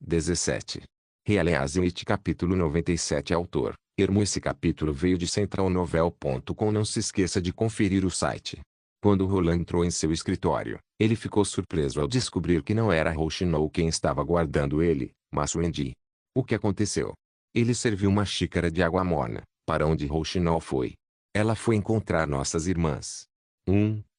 17. Realeazimite capítulo 97. Autor: Ermo. Esse capítulo veio de centralnovel.com. Não se esqueça de conferir o site. Quando Roland entrou em seu escritório, ele ficou surpreso ao descobrir que não era Rochinol quem estava guardando ele, mas Wendy. O que aconteceu? Ele serviu uma xícara de água morna. Para onde Rochinol foi? Ela foi encontrar nossas irmãs.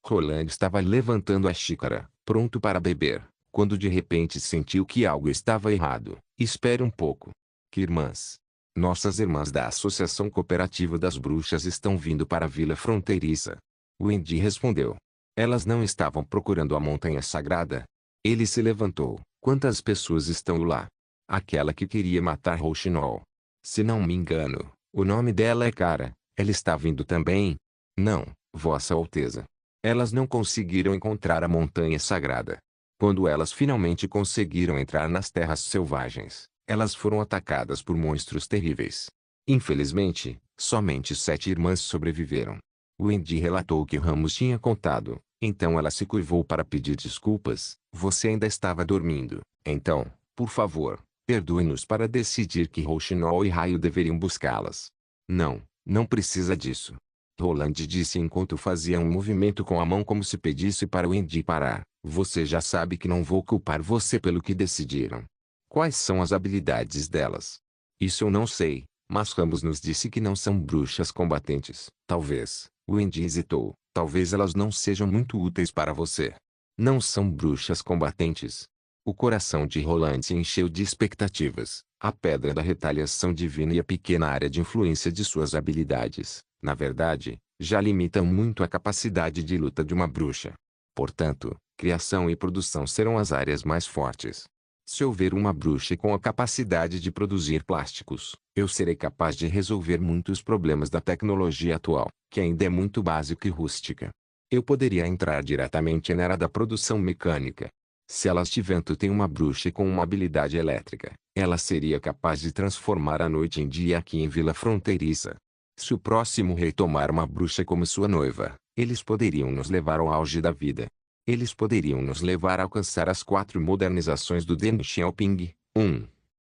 Roland estava levantando a xícara, pronto para beber, quando de repente sentiu que algo estava errado. Espere um pouco. Que irmãs? Nossas irmãs da Associação Cooperativa das Bruxas estão vindo para a Vila Fronteiriça. Wendy respondeu. Elas não estavam procurando a Montanha Sagrada? Ele se levantou. Quantas pessoas estão lá? Aquela que queria matar Rochinol. Se não me engano, o nome dela é Cara. Ela está vindo também? Não, Vossa Alteza. Elas não conseguiram encontrar a Montanha Sagrada. Quando elas finalmente conseguiram entrar nas terras selvagens, elas foram atacadas por monstros terríveis. Infelizmente, somente 7 irmãs sobreviveram. Wendy relatou o que Ramos tinha contado. Então ela se curvou para pedir desculpas. Você ainda estava dormindo. Então, por favor, perdoe-nos para decidir que Rochinol e Raio deveriam buscá-las. Não precisa disso. Roland disse enquanto fazia um movimento com a mão como se pedisse para Wendy parar. Você já sabe que não vou culpar você pelo que decidiram. Quais são as habilidades delas? Isso eu não sei, mas Ramos nos disse que não são bruxas combatentes. Talvez. Wendy hesitou. Talvez elas não sejam muito úteis para você. Não são bruxas combatentes. O coração de Roland se encheu de expectativas. A pedra da retaliação divina e a pequena área de influência de suas habilidades, na verdade, já limitam muito a capacidade de luta de uma bruxa. Portanto, criação e produção serão as áreas mais fortes. Se houver uma bruxa com a capacidade de produzir plásticos, eu serei capaz de resolver muitos problemas da tecnologia atual, que ainda é muito básica e rústica. Eu poderia entrar diretamente na era da produção mecânica. Se elas tivessem uma bruxa com uma habilidade elétrica, ela seria capaz de transformar a noite em dia aqui em Vila Fronteiriça. Se o próximo rei tomar uma bruxa como sua noiva, eles poderiam nos levar ao auge da vida. Eles poderiam nos levar a alcançar as 4 modernizações do Deng Xiaoping.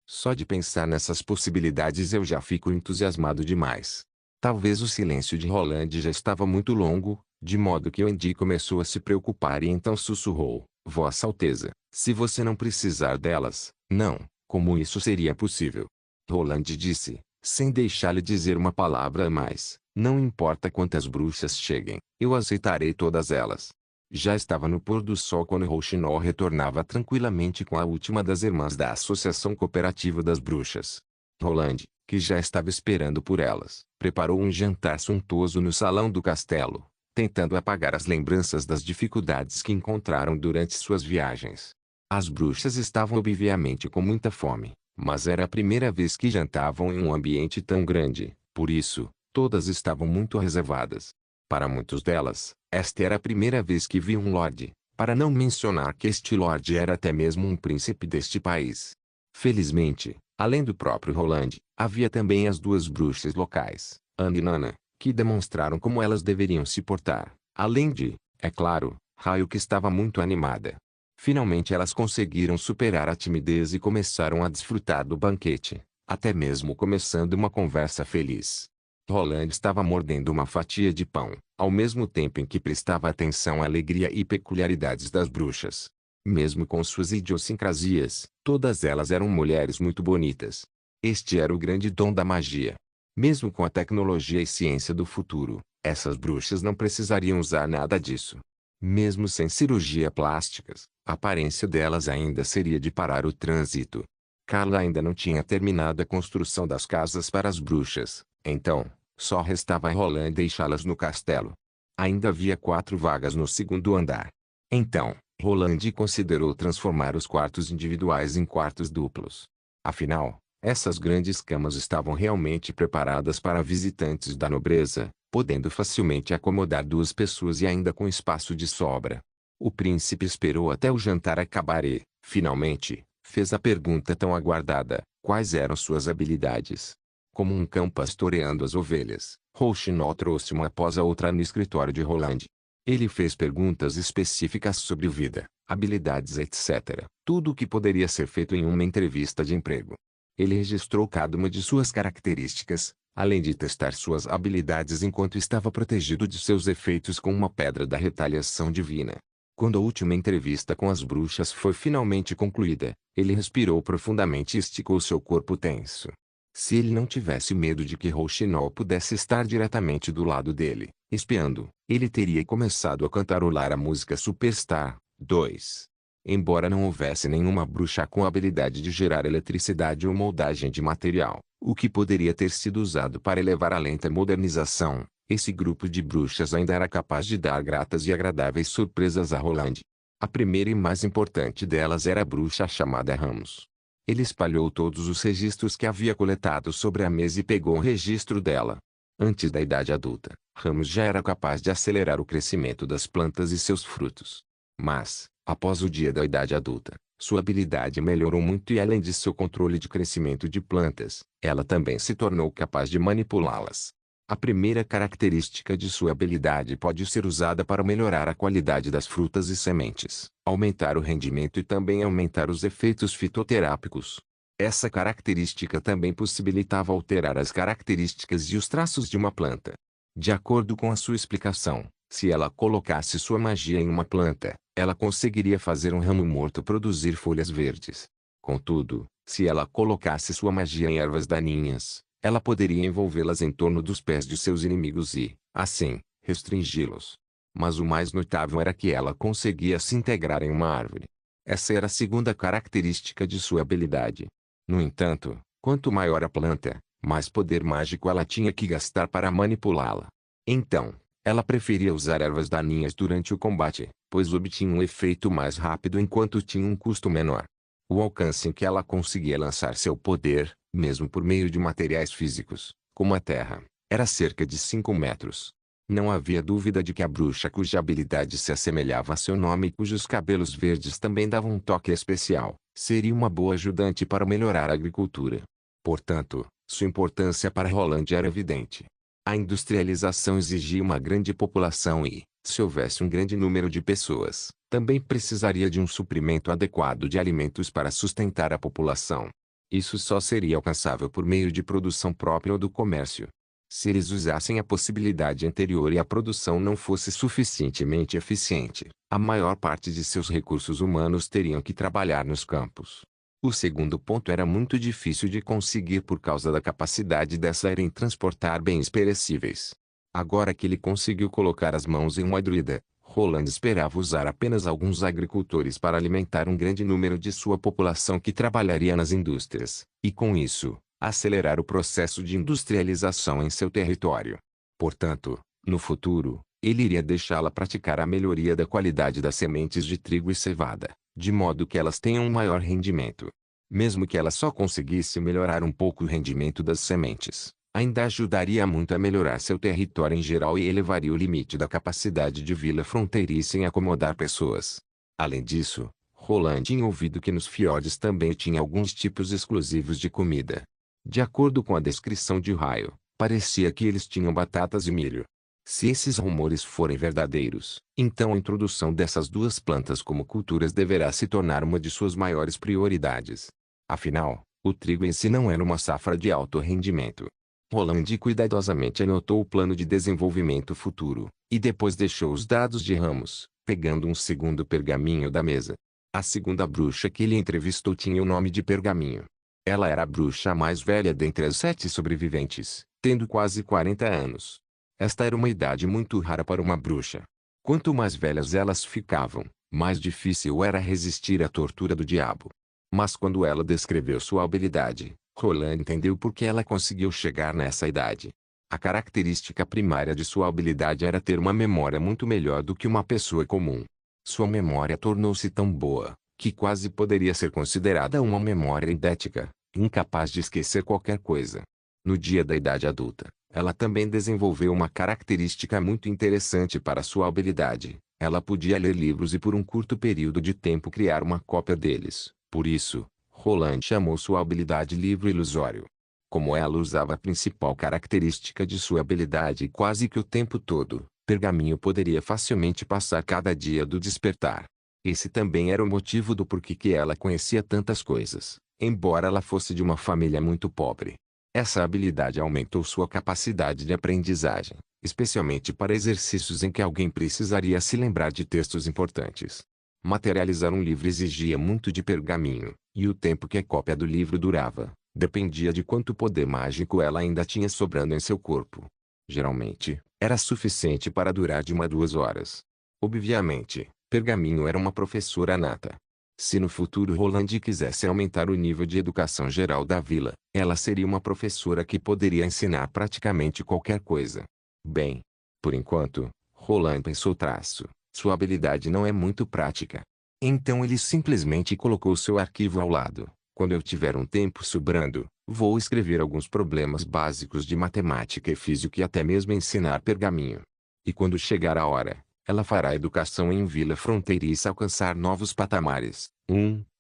Só de pensar nessas possibilidades eu já fico entusiasmado demais. Talvez o silêncio de Roland já estava muito longo, de modo que Wendy começou a se preocupar e então sussurrou. Vossa Alteza, se você não precisar delas, não, como isso seria possível? Roland disse, sem deixar-lhe dizer uma palavra a mais, não importa quantas bruxas cheguem, eu aceitarei todas elas. Já estava no pôr do sol quando Rochinol retornava tranquilamente com a última das irmãs da Associação Cooperativa das Bruxas. Roland, que já estava esperando por elas, preparou um jantar suntuoso no salão do castelo, tentando apagar as lembranças das dificuldades que encontraram durante suas viagens. As bruxas estavam obviamente com muita fome, mas era a primeira vez que jantavam em um ambiente tão grande, por isso, todas estavam muito reservadas. Para muitas delas, esta era a primeira vez que viam um lorde, para não mencionar que este lorde era até mesmo um príncipe deste país. Felizmente, além do próprio Roland, havia também as 2 bruxas locais, Anne e Nana, que demonstraram como elas deveriam se portar, além de, é claro, Raio, que estava muito animada. Finalmente elas conseguiram superar a timidez e começaram a desfrutar do banquete, até mesmo começando uma conversa feliz. Roland estava mordendo uma fatia de pão, ao mesmo tempo em que prestava atenção à alegria e peculiaridades das bruxas. Mesmo com suas idiosincrasias, todas elas eram mulheres muito bonitas. Este era o grande dom da magia. Mesmo com a tecnologia e ciência do futuro, essas bruxas não precisariam usar nada disso. Mesmo sem cirurgia plásticas, a aparência delas ainda seria de parar o trânsito. Carla ainda não tinha terminado a construção das casas para as bruxas, então, só restava a Roland deixá-las no castelo. Ainda havia 4 vagas no segundo andar. Então, Roland considerou transformar os quartos individuais em quartos duplos. Afinal, essas grandes camas estavam realmente preparadas para visitantes da nobreza, podendo facilmente acomodar 2 pessoas e ainda com espaço de sobra. O príncipe esperou até o jantar acabar e, finalmente, fez a pergunta tão aguardada: quais eram suas habilidades? Como um cão pastoreando as ovelhas, Rochinol trouxe uma após a outra no escritório de Roland. Ele fez perguntas específicas sobre vida, habilidades etc. Tudo o que poderia ser feito em uma entrevista de emprego. Ele registrou cada uma de suas características, além de testar suas habilidades enquanto estava protegido de seus efeitos com uma pedra da retaliação divina. Quando a última entrevista com as bruxas foi finalmente concluída, ele respirou profundamente e esticou seu corpo tenso. Se ele não tivesse medo de que Rouxinol pudesse estar diretamente do lado dele, espiando, ele teria começado a cantarolar a música Superstar 2. Embora não houvesse nenhuma bruxa com a habilidade de gerar eletricidade ou moldagem de material, o que poderia ter sido usado para elevar a lenta modernização, esse grupo de bruxas ainda era capaz de dar gratas e agradáveis surpresas a Roland. A primeira e mais importante delas era a bruxa chamada Ramos. Ele espalhou todos os registros que havia coletado sobre a mesa e pegou o registro dela. Antes da idade adulta, Ramos já era capaz de acelerar o crescimento das plantas e seus frutos. Mas, após o dia da idade adulta, sua habilidade melhorou muito e além de seu controle de crescimento de plantas, ela também se tornou capaz de manipulá-las. A primeira característica de sua habilidade pode ser usada para melhorar a qualidade das frutas e sementes, aumentar o rendimento e também aumentar os efeitos fitoterápicos. Essa característica também possibilitava alterar as características e os traços de uma planta. De acordo com a sua explicação, se ela colocasse sua magia em uma planta, ela conseguiria fazer um ramo morto produzir folhas verdes. Contudo, se ela colocasse sua magia em ervas daninhas, ela poderia envolvê-las em torno dos pés de seus inimigos e, assim, restringi-los. Mas o mais notável era que ela conseguia se integrar em uma árvore. Essa era a segunda característica de sua habilidade. No entanto, quanto maior a planta, mais poder mágico ela tinha que gastar para manipulá-la. Então, ela preferia usar ervas daninhas durante o combate, pois obtinha um efeito mais rápido enquanto tinha um custo menor. O alcance em que ela conseguia lançar seu poder, mesmo por meio de materiais físicos, como a terra, era cerca de 5 metros. Não havia dúvida de que a bruxa cuja habilidade se assemelhava a seu nome e cujos cabelos verdes também davam um toque especial, seria uma boa ajudante para melhorar a agricultura. Portanto, sua importância para Roland era evidente. A industrialização exigia uma grande população e, se houvesse um grande número de pessoas, também precisaria de um suprimento adequado de alimentos para sustentar a população. Isso só seria alcançável por meio de produção própria ou do comércio. Se eles usassem a possibilidade anterior e a produção não fosse suficientemente eficiente, a maior parte de seus recursos humanos teriam que trabalhar nos campos. O segundo ponto era muito difícil de conseguir por causa da capacidade dessa era em transportar bens perecíveis. Agora que ele conseguiu colocar as mãos em uma druida, Roland esperava usar apenas alguns agricultores para alimentar um grande número de sua população que trabalharia nas indústrias, e com isso, acelerar o processo de industrialização em seu território. Portanto, no futuro, ele iria deixá-la praticar a melhoria da qualidade das sementes de trigo e cevada, de modo que elas tenham um maior rendimento. Mesmo que ela só conseguisse melhorar um pouco o rendimento das sementes, ainda ajudaria muito a melhorar seu território em geral e elevaria o limite da capacidade de vila fronteiriça em acomodar pessoas. Além disso, Roland tinha ouvido que nos fiordes também tinha alguns tipos exclusivos de comida. De acordo com a descrição de Raio, parecia que eles tinham batatas e milho. Se esses rumores forem verdadeiros, então a introdução dessas duas plantas como culturas deverá se tornar uma de suas maiores prioridades. Afinal, o trigo em si não era uma safra de alto rendimento. Roland cuidadosamente anotou o plano de desenvolvimento futuro, e depois deixou os dados de Ramos, pegando um segundo pergaminho da mesa. A segunda bruxa que ele entrevistou tinha o nome de Pergaminho. Ela era a bruxa mais velha dentre as 7 sobreviventes, tendo quase 40 anos. Esta era uma idade muito rara para uma bruxa. Quanto mais velhas elas ficavam, mais difícil era resistir à tortura do diabo. Mas quando ela descreveu sua habilidade, Roland entendeu por que ela conseguiu chegar nessa idade. A característica primária de sua habilidade era ter uma memória muito melhor do que uma pessoa comum. Sua memória tornou-se tão boa, que quase poderia ser considerada uma memória idética, incapaz de esquecer qualquer coisa. No dia da idade adulta, ela também desenvolveu uma característica muito interessante para sua habilidade. Ela podia ler livros e por um curto período de tempo criar uma cópia deles. Por isso, Roland chamou sua habilidade livro ilusório. Como ela usava a principal característica de sua habilidade quase que o tempo todo, Pergaminho poderia facilmente passar cada dia do despertar. Esse também era o motivo do porquê que ela conhecia tantas coisas, embora ela fosse de uma família muito pobre. Essa habilidade aumentou sua capacidade de aprendizagem, especialmente para exercícios em que alguém precisaria se lembrar de textos importantes. Materializar um livro exigia muito de pergaminho, e o tempo que a cópia do livro durava dependia de quanto poder mágico ela ainda tinha sobrando em seu corpo. Geralmente, era suficiente para durar de 1 a 2 horas. Obviamente, Pergaminho era uma professora nata. Se no futuro Roland quisesse aumentar o nível de educação geral da vila, ela seria uma professora que poderia ensinar praticamente qualquer coisa. Bem, por enquanto, Roland pensou traço, sua habilidade não é muito prática. Então ele simplesmente colocou seu arquivo ao lado. Quando eu tiver um tempo sobrando, vou escrever alguns problemas básicos de matemática e física e até mesmo ensinar Pergaminho. E quando chegar a hora, ela fará a educação em vila fronteiriça alcançar novos patamares.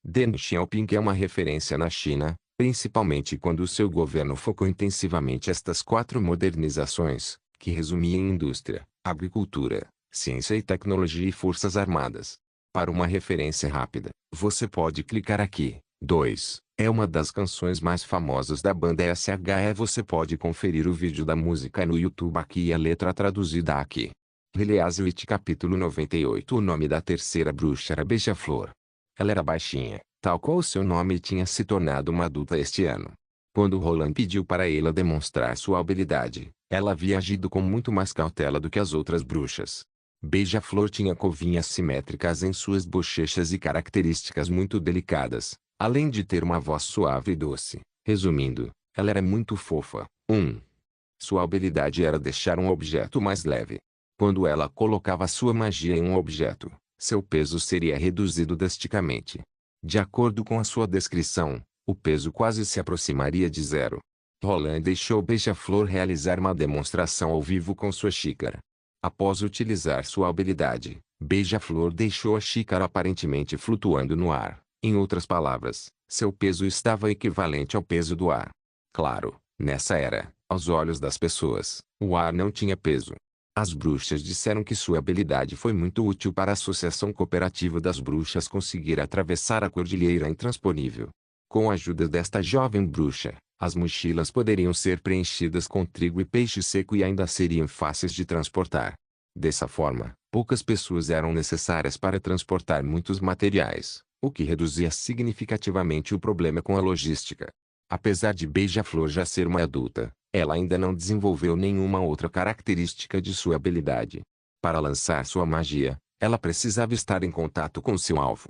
Deng Xiaoping é uma referência na China, principalmente quando o seu governo focou intensivamente estas 4 modernizações, que resumia em indústria, agricultura, ciência e tecnologia e forças armadas. Para uma referência rápida, você pode clicar aqui. 2. É uma das canções mais famosas da banda SHE. Você pode conferir o vídeo da música no YouTube aqui e a letra traduzida aqui. Release capítulo 98. O nome da terceira bruxa era Beija-Flor. Ela era baixinha, tal qual seu nome, e tinha se tornado uma adulta este ano. Quando Roland pediu para ela demonstrar sua habilidade, ela havia agido com muito mais cautela do que as outras bruxas. Beija-Flor tinha covinhas simétricas em suas bochechas e características muito delicadas, além de ter uma voz suave e doce. Resumindo, ela era muito fofa. Sua habilidade era deixar um objeto mais leve. Quando ela colocava sua magia em um objeto, seu peso seria reduzido drasticamente. De acordo com a sua descrição, o peso quase se aproximaria de zero. Roland deixou Beija-Flor realizar uma demonstração ao vivo com sua xícara. Após utilizar sua habilidade, Beija-Flor deixou a xícara aparentemente flutuando no ar. Em outras palavras, seu peso estava equivalente ao peso do ar. Claro, nessa era, aos olhos das pessoas, o ar não tinha peso. As bruxas disseram que sua habilidade foi muito útil para a Associação Cooperativa das Bruxas conseguir atravessar a Cordilheira Intransponível. Com a ajuda desta jovem bruxa, as mochilas poderiam ser preenchidas com trigo e peixe seco e ainda seriam fáceis de transportar. Dessa forma, poucas pessoas eram necessárias para transportar muitos materiais, o que reduzia significativamente o problema com a logística. Apesar de Beija-Flor já ser uma adulta, ela ainda não desenvolveu nenhuma outra característica de sua habilidade. Para lançar sua magia, ela precisava estar em contato com seu alvo.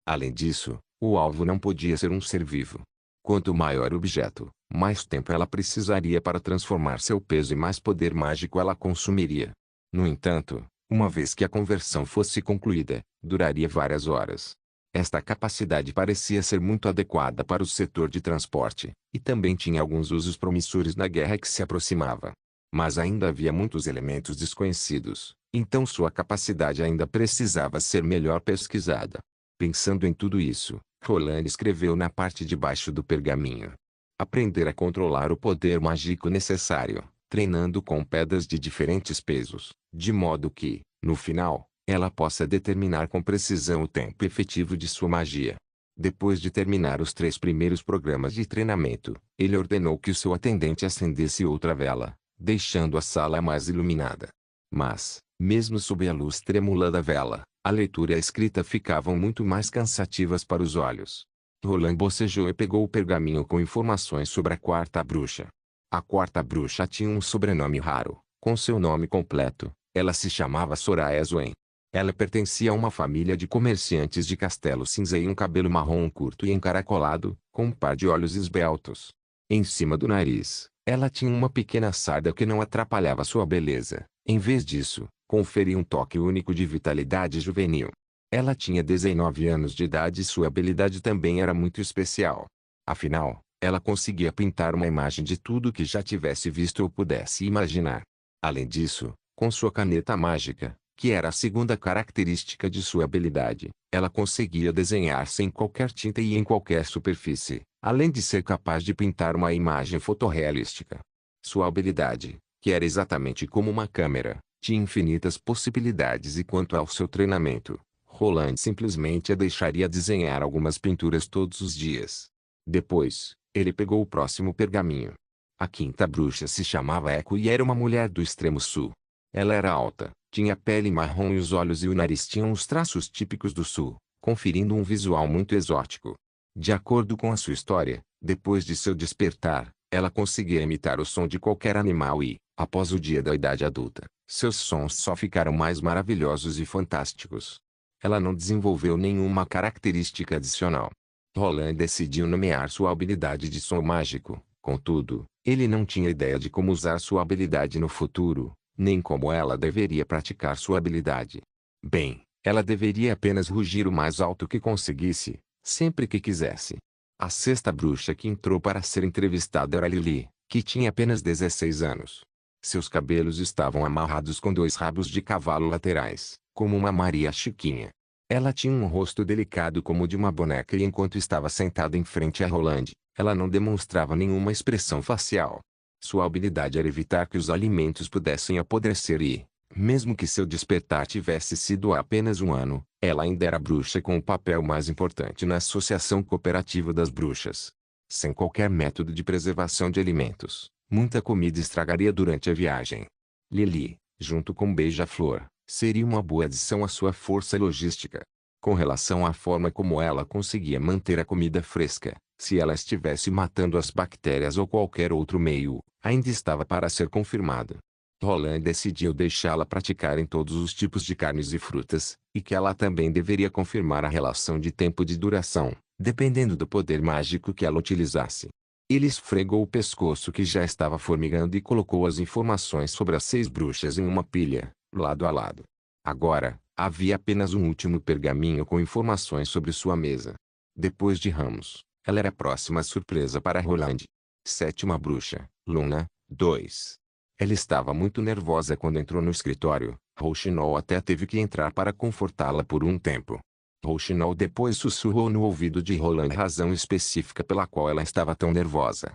Além disso, o alvo não podia ser um ser vivo. Quanto maior o objeto, mais tempo ela precisaria para transformar seu peso e mais poder mágico ela consumiria. No entanto, uma vez que a conversão fosse concluída, duraria várias horas. Esta capacidade parecia ser muito adequada para o setor de transporte, e também tinha alguns usos promissores na guerra que se aproximava. Mas ainda havia muitos elementos desconhecidos, então sua capacidade ainda precisava ser melhor pesquisada. Pensando em tudo isso, Roland escreveu na parte de baixo do pergaminho: aprender a controlar o poder mágico necessário, treinando com pedras de diferentes pesos, de modo que, no final, ela possa determinar com precisão o tempo efetivo de sua magia. Depois de terminar os 3 primeiros programas de treinamento, ele ordenou que o seu atendente acendesse outra vela, deixando a sala mais iluminada. Mas, mesmo sob a luz trêmula da vela, a leitura e a escrita ficavam muito mais cansativas para os olhos. Roland bocejou e pegou o pergaminho com informações sobre a quarta bruxa. A quarta bruxa tinha um sobrenome raro. Com seu nome completo, ela se chamava Soraya Zuen. Ela pertencia a uma família de comerciantes de Castelo Cinza e um cabelo marrom curto e encaracolado, com um par de olhos esbeltos. Em cima do nariz, ela tinha uma pequena sarda que não atrapalhava sua beleza. Em vez disso, conferia um toque único de vitalidade juvenil. Ela tinha 19 anos de idade e sua habilidade também era muito especial. Afinal, ela conseguia pintar uma imagem de tudo que já tivesse visto ou pudesse imaginar. Além disso, com sua caneta mágica, que era a segunda característica de sua habilidade, ela conseguia desenhar sem qualquer tinta e em qualquer superfície, além de ser capaz de pintar uma imagem fotorrealística. Sua habilidade, que era exatamente como uma câmera, tinha infinitas possibilidades e quanto ao seu treinamento, Roland simplesmente a deixaria desenhar algumas pinturas todos os dias. Depois, ele pegou o próximo pergaminho. A quinta bruxa se chamava Echo e era uma mulher do extremo sul. Ela era alta, tinha pele marrom e os olhos e o nariz tinham os traços típicos do sul, conferindo um visual muito exótico. De acordo com a sua história, depois de seu despertar, ela conseguia imitar o som de qualquer animal e, após o dia da idade adulta, seus sons só ficaram mais maravilhosos e fantásticos. Ela não desenvolveu nenhuma característica adicional. Roland decidiu nomear sua habilidade de som mágico, contudo, ele não tinha ideia de como usar sua habilidade no futuro, nem como ela deveria praticar sua habilidade. Bem, ela deveria apenas rugir o mais alto que conseguisse, sempre que quisesse. A sexta bruxa que entrou para ser entrevistada era Lily, que tinha apenas 16 anos. Seus cabelos estavam amarrados com 2 rabos de cavalo laterais, como uma Maria Chiquinha. Ela tinha um rosto delicado como o de uma boneca e enquanto estava sentada em frente a Roland, ela não demonstrava nenhuma expressão facial. Sua habilidade era evitar que os alimentos pudessem apodrecer e, mesmo que seu despertar tivesse sido há apenas um ano, ela ainda era bruxa com o papel mais importante na Associação Cooperativa das Bruxas. Sem qualquer método de preservação de alimentos, muita comida estragaria durante a viagem. Lily, junto com Beija-Flor, seria uma boa adição à sua força logística. Com relação à forma como ela conseguia manter a comida fresca, se ela estivesse matando as bactérias ou qualquer outro meio, ainda estava para ser confirmado. Roland decidiu deixá-la praticar em todos os tipos de carnes e frutas, e que ela também deveria confirmar a relação de tempo de duração, dependendo do poder mágico que ela utilizasse. Ele esfregou o pescoço que já estava formigando e colocou as informações sobre as 6 bruxas em uma pilha, lado a lado. Agora, havia apenas um último pergaminho com informações sobre sua mesa. Depois de Ramos, ela era a próxima surpresa para Roland. Sétima bruxa, Luna, 2. Ela estava muito nervosa quando entrou no escritório. Rouxinol até teve que entrar para confortá-la por um tempo. Rouxinol depois sussurrou no ouvido de Roland a razão específica pela qual ela estava tão nervosa.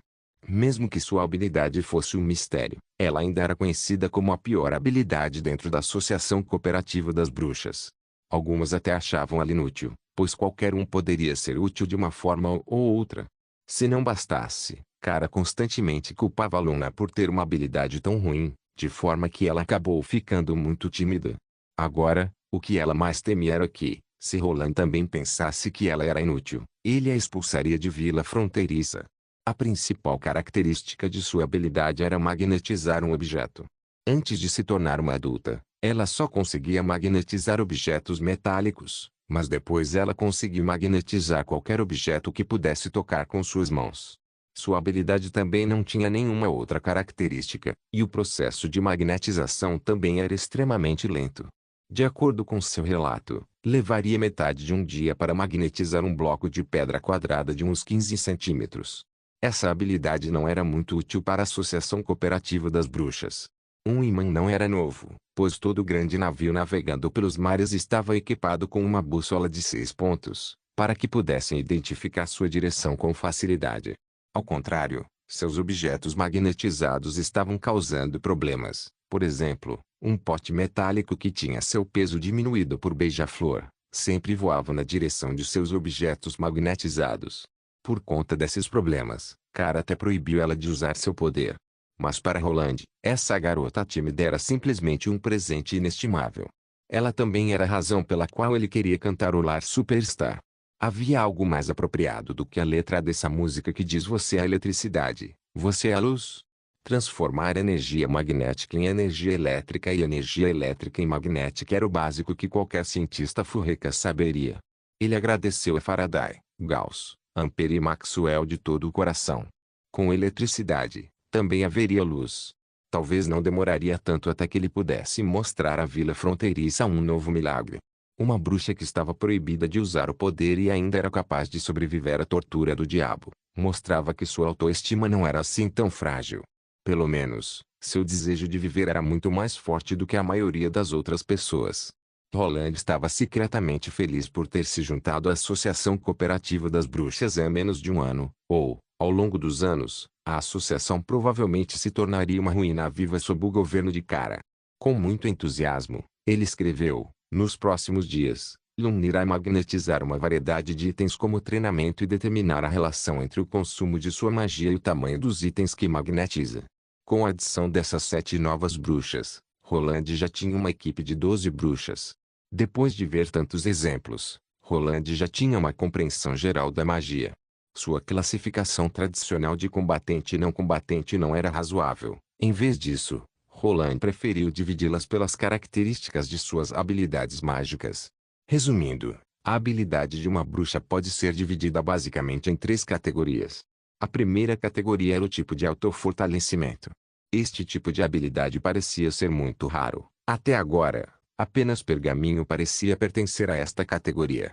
Mesmo que sua habilidade fosse um mistério, ela ainda era conhecida como a pior habilidade dentro da Associação Cooperativa das Bruxas. Algumas até achavam ela inútil, pois qualquer um poderia ser útil de uma forma ou outra. Se não bastasse, Cara constantemente culpava a Luna por ter uma habilidade tão ruim, de forma que ela acabou ficando muito tímida. Agora, o que ela mais temia era que, se Roland também pensasse que ela era inútil, ele a expulsaria de Vila Fronteiriça. A principal característica de sua habilidade era magnetizar um objeto. Antes de se tornar uma adulta, ela só conseguia magnetizar objetos metálicos, mas depois ela conseguiu magnetizar qualquer objeto que pudesse tocar com suas mãos. Sua habilidade também não tinha nenhuma outra característica, e o processo de magnetização também era extremamente lento. De acordo com seu relato, levaria metade de um dia para magnetizar um bloco de pedra quadrada de uns 15 centímetros. Essa habilidade não era muito útil para a Associação Cooperativa das Bruxas. Um imã não era novo, pois todo grande navio navegando pelos mares estava equipado com uma bússola de 6 pontos, para que pudessem identificar sua direção com facilidade. Ao contrário, seus objetos magnetizados estavam causando problemas. Por exemplo, um pote metálico que tinha seu peso diminuído por Beija-Flor, sempre voava na direção de seus objetos magnetizados. Por conta desses problemas, Cara até proibiu ela de usar seu poder. Mas para Roland, essa garota tímida era simplesmente um presente inestimável. Ela também era a razão pela qual ele queria cantarolar Superstar. Havia algo mais apropriado do que a letra dessa música que diz: você é a eletricidade, você é a luz. Transformar energia magnética em energia elétrica e energia elétrica em magnética era o básico que qualquer cientista furreca saberia. Ele agradeceu a Faraday, Gauss, Ampère e Maxwell de todo o coração. Com eletricidade, também haveria luz. Talvez não demoraria tanto até que ele pudesse mostrar à Vila Fronteiriça um novo milagre. Uma bruxa que estava proibida de usar o poder e ainda era capaz de sobreviver à tortura do diabo, mostrava que sua autoestima não era assim tão frágil. Pelo menos, seu desejo de viver era muito mais forte do que a maioria das outras pessoas. Roland estava secretamente feliz por ter se juntado à Associação Cooperativa das Bruxas há menos de um ano, ou, ao longo dos anos, a associação provavelmente se tornaria uma ruína viva sob o governo de Cara. Com muito entusiasmo, ele escreveu: nos próximos dias, Luna irá magnetizar uma variedade de itens como treinamento e determinar a relação entre o consumo de sua magia e o tamanho dos itens que magnetiza. Com a adição dessas 7 novas bruxas, Roland já tinha uma equipe de 12 bruxas. Depois de ver tantos exemplos, Roland já tinha uma compreensão geral da magia. Sua classificação tradicional de combatente e não combatente não era razoável. Em vez disso, Roland preferiu dividi-las pelas características de suas habilidades mágicas. Resumindo, a habilidade de uma bruxa pode ser dividida basicamente em 3 categorias. A primeira categoria era o tipo de autofortalecimento. Este tipo de habilidade parecia ser muito raro. Até agora, apenas Pergaminho parecia pertencer a esta categoria.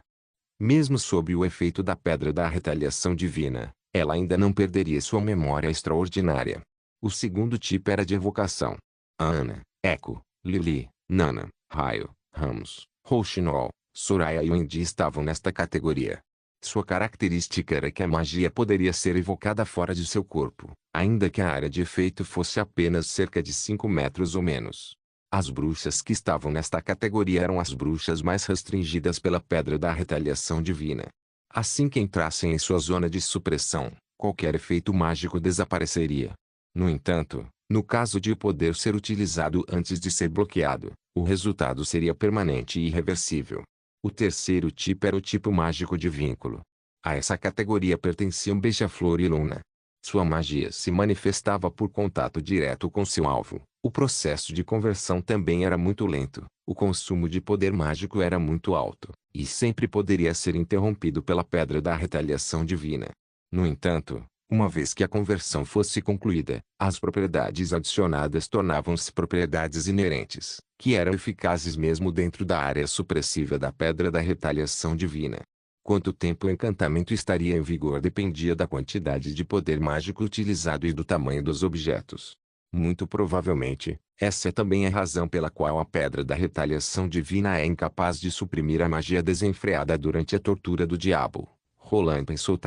Mesmo sob o efeito da Pedra da Retaliação Divina, ela ainda não perderia sua memória extraordinária. O segundo tipo era de evocação. Ana, Echo, Lili, Nana, Raio, Ramos, Rouxinol, Soraya e Wendy estavam nesta categoria. Sua característica era que a magia poderia ser evocada fora de seu corpo, ainda que a área de efeito fosse apenas cerca de 5 metros ou menos. As bruxas que estavam nesta categoria eram as bruxas mais restringidas pela Pedra da Retaliação Divina. Assim que entrassem em sua zona de supressão, qualquer efeito mágico desapareceria. No entanto, no caso de o poder ser utilizado antes de ser bloqueado, o resultado seria permanente e irreversível. O terceiro tipo era o tipo mágico de vínculo. A essa categoria pertenciam Beija-Flor e Luna. Sua magia se manifestava por contato direto com seu alvo. O processo de conversão também era muito lento. O consumo de poder mágico era muito alto, e sempre poderia ser interrompido pela Pedra da Retaliação Divina. No entanto, uma vez que a conversão fosse concluída, as propriedades adicionadas tornavam-se propriedades inerentes, que eram eficazes mesmo dentro da área supressiva da Pedra da Retaliação Divina. Quanto tempo o encantamento estaria em vigor dependia da quantidade de poder mágico utilizado e do tamanho dos objetos. Muito provavelmente, essa é também a razão pela qual a Pedra da Retaliação Divina é incapaz de suprimir a magia desenfreada durante a tortura do diabo. Roland pensou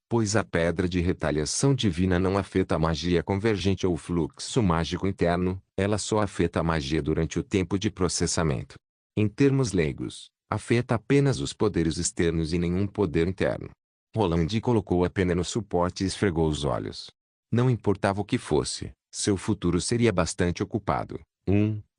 pois a Pedra de Retaliação Divina não afeta a magia convergente ou o fluxo mágico interno, ela só afeta a magia durante o tempo de processamento. Em termos leigos, afeta apenas os poderes externos e nenhum poder interno. Roland colocou a pena no suporte e esfregou os olhos. Não importava o que fosse, seu futuro seria bastante ocupado.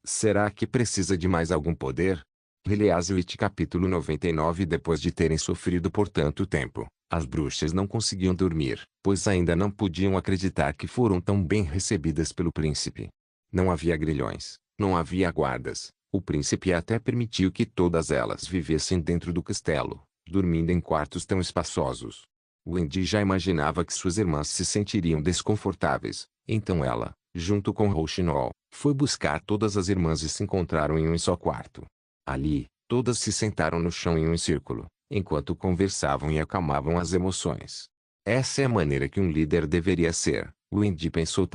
Será que precisa de mais algum poder? Heliaswitch capítulo 99. Depois de terem sofrido por tanto tempo, as bruxas não conseguiam dormir, pois ainda não podiam acreditar que foram tão bem recebidas pelo príncipe. Não havia grilhões, não havia guardas. O príncipe até permitiu que todas elas vivessem dentro do castelo, dormindo em quartos tão espaçosos. Wendy já imaginava que suas irmãs se sentiriam desconfortáveis, então ela, junto com Rouxinol, foi buscar todas as irmãs e se encontraram em um só quarto. Ali, todas se sentaram no chão em um círculo, enquanto conversavam e acalmavam as emoções. Essa é a maneira que um líder deveria ser, Wendy pensou.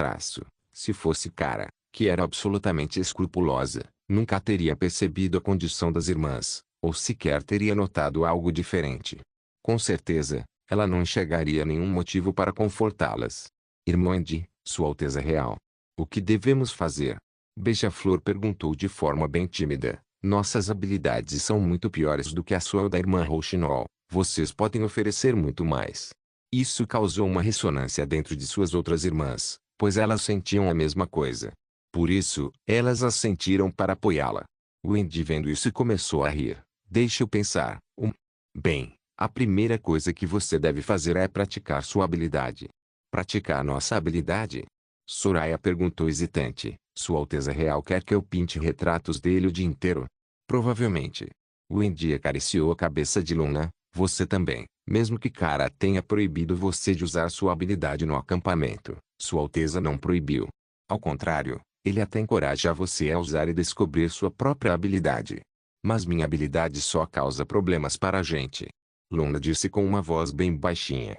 Se fosse Cara, que era absolutamente escrupulosa, nunca teria percebido a condição das irmãs, ou sequer teria notado algo diferente. Com certeza, ela não enxergaria nenhum motivo para confortá-las. Irmã Wendy, Sua Alteza Real. O que devemos fazer? Beija-Flor perguntou de forma bem tímida. Nossas habilidades são muito piores do que a sua ou da irmã Rouxinol. Vocês podem oferecer muito mais. Isso causou uma ressonância dentro de suas outras irmãs, pois elas sentiam a mesma coisa. Por isso, elas assentiram para apoiá-la. Wendy vendo isso começou a rir. Deixa eu pensar. Bem, a primeira coisa que você deve fazer é praticar sua habilidade. Praticar nossa habilidade? Soraya perguntou hesitante. Sua Alteza Real quer que eu pinte retratos dele o dia inteiro? Provavelmente. Wendy acariciou a cabeça de Luna. Você também, mesmo que Cara tenha proibido você de usar sua habilidade no acampamento, Sua Alteza não proibiu. Ao contrário, ele até encoraja você a usar e descobrir sua própria habilidade. Mas minha habilidade só causa problemas para a gente. Luna disse com uma voz bem baixinha.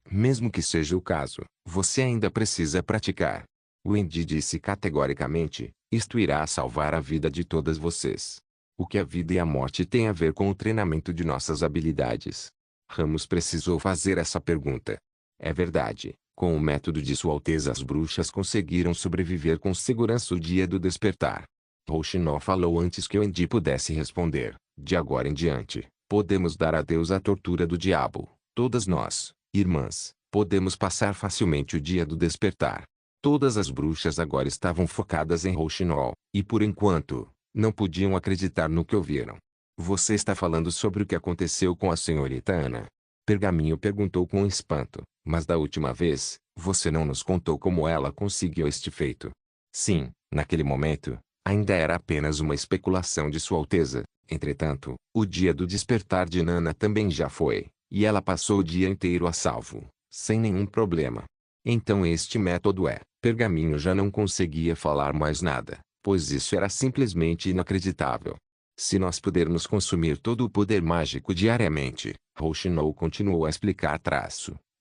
Mesmo que seja o caso, você ainda precisa praticar. Wendy disse categoricamente, isto irá salvar a vida de todas vocês. O que a vida e a morte têm a ver com o treinamento de nossas habilidades? Ramos precisou fazer essa pergunta. É verdade, com o método de Sua Alteza as bruxas conseguiram sobreviver com segurança o dia do despertar. Rouxinol falou antes que Wendy pudesse responder. De agora em diante, podemos dar adeus à tortura do diabo. Todas nós, irmãs, podemos passar facilmente o dia do despertar. Todas as bruxas agora estavam focadas em Rouxinol, e por enquanto, não podiam acreditar no que ouviram. Você está falando sobre o que aconteceu com a senhorita Ana? Pergaminho perguntou com espanto. Mas da última vez, você não nos contou como ela conseguiu este feito. Sim, naquele momento, ainda era apenas uma especulação de Sua Alteza. Entretanto, o dia do despertar de Nana também já foi, e ela passou o dia inteiro a salvo, sem nenhum problema. Então este método é... Pergaminho já não conseguia falar mais nada, pois isso era simplesmente inacreditável. Se nós pudermos consumir todo o poder mágico diariamente, Rouxinol continuou a explicar.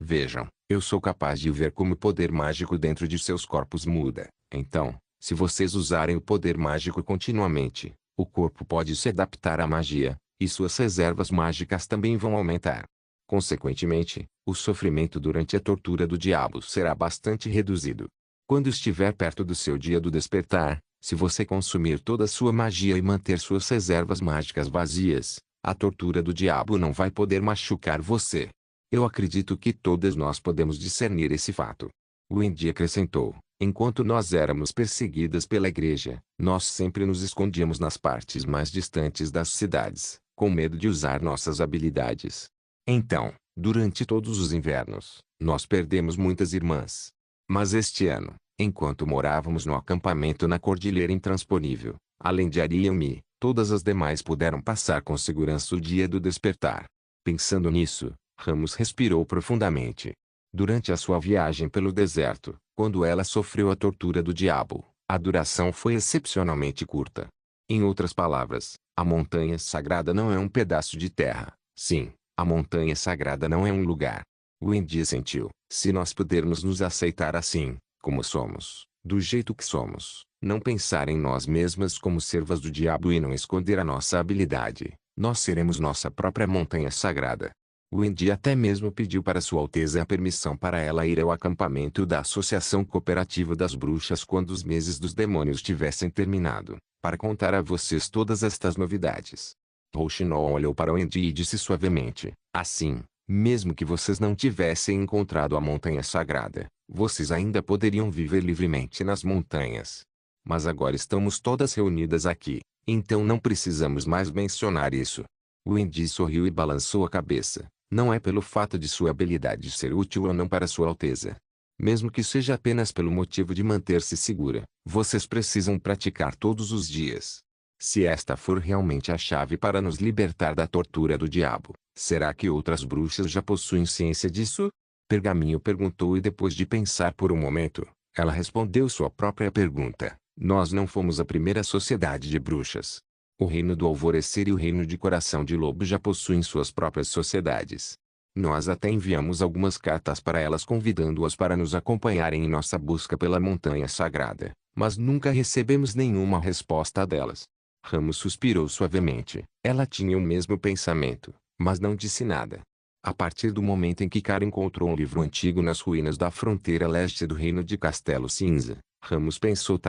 Vejam, eu sou capaz de ver como o poder mágico dentro de seus corpos muda. Então, se vocês usarem o poder mágico continuamente, o corpo pode se adaptar à magia, e suas reservas mágicas também vão aumentar. Consequentemente, o sofrimento durante a tortura do diabo será bastante reduzido. Quando estiver perto do seu dia do despertar, se você consumir toda a sua magia e manter suas reservas mágicas vazias, a tortura do diabo não vai poder machucar você. Eu acredito que todas nós podemos discernir esse fato. Wendy acrescentou, enquanto nós éramos perseguidas pela igreja, nós sempre nos escondíamos nas partes mais distantes das cidades, com medo de usar nossas habilidades. Então, durante todos os invernos, nós perdemos muitas irmãs. Mas este ano, enquanto morávamos no acampamento na Cordilheira Intransponível, além de Arielmi, todas as demais puderam passar com segurança o dia do despertar. Pensando nisso, Ramos respirou profundamente. Durante a sua viagem pelo deserto, quando ela sofreu a tortura do diabo, a duração foi excepcionalmente curta. Em outras palavras, a montanha sagrada não é um pedaço de terra. Sim, a montanha sagrada não é um lugar. Wendy sentiu, se nós pudermos nos aceitar assim, como somos, do jeito que somos, não pensar em nós mesmas como servas do diabo e não esconder a nossa habilidade, nós seremos nossa própria montanha sagrada. Wendy até mesmo pediu para Sua Alteza a permissão para ela ir ao acampamento da Associação Cooperativa das Bruxas quando os meses dos demônios tivessem terminado, para contar a vocês todas estas novidades. Rouxinol olhou para Wendy e disse suavemente, assim, mesmo que vocês não tivessem encontrado a montanha sagrada, vocês ainda poderiam viver livremente nas montanhas. Mas agora estamos todas reunidas aqui, então não precisamos mais mencionar isso. Wendy sorriu e balançou a cabeça. Não é pelo fato de sua habilidade ser útil ou não para Sua Alteza. Mesmo que seja apenas pelo motivo de manter-se segura, vocês precisam praticar todos os dias. Se esta for realmente a chave para nos libertar da tortura do diabo, será que outras bruxas já possuem ciência disso? Pergaminho perguntou e depois de pensar por um momento, ela respondeu sua própria pergunta. Nós não fomos a primeira sociedade de bruxas. O Reino do Alvorecer e o Reino de Coração de Lobo já possuem suas próprias sociedades. Nós até enviamos algumas cartas para elas convidando-as para nos acompanharem em nossa busca pela Montanha Sagrada, mas nunca recebemos nenhuma resposta delas. Ramos suspirou suavemente. Ela tinha o mesmo pensamento, mas não disse nada. A partir do momento em que Cara encontrou um livro antigo nas ruínas da fronteira leste do Reino de Castelo Cinza, Ramos pensou.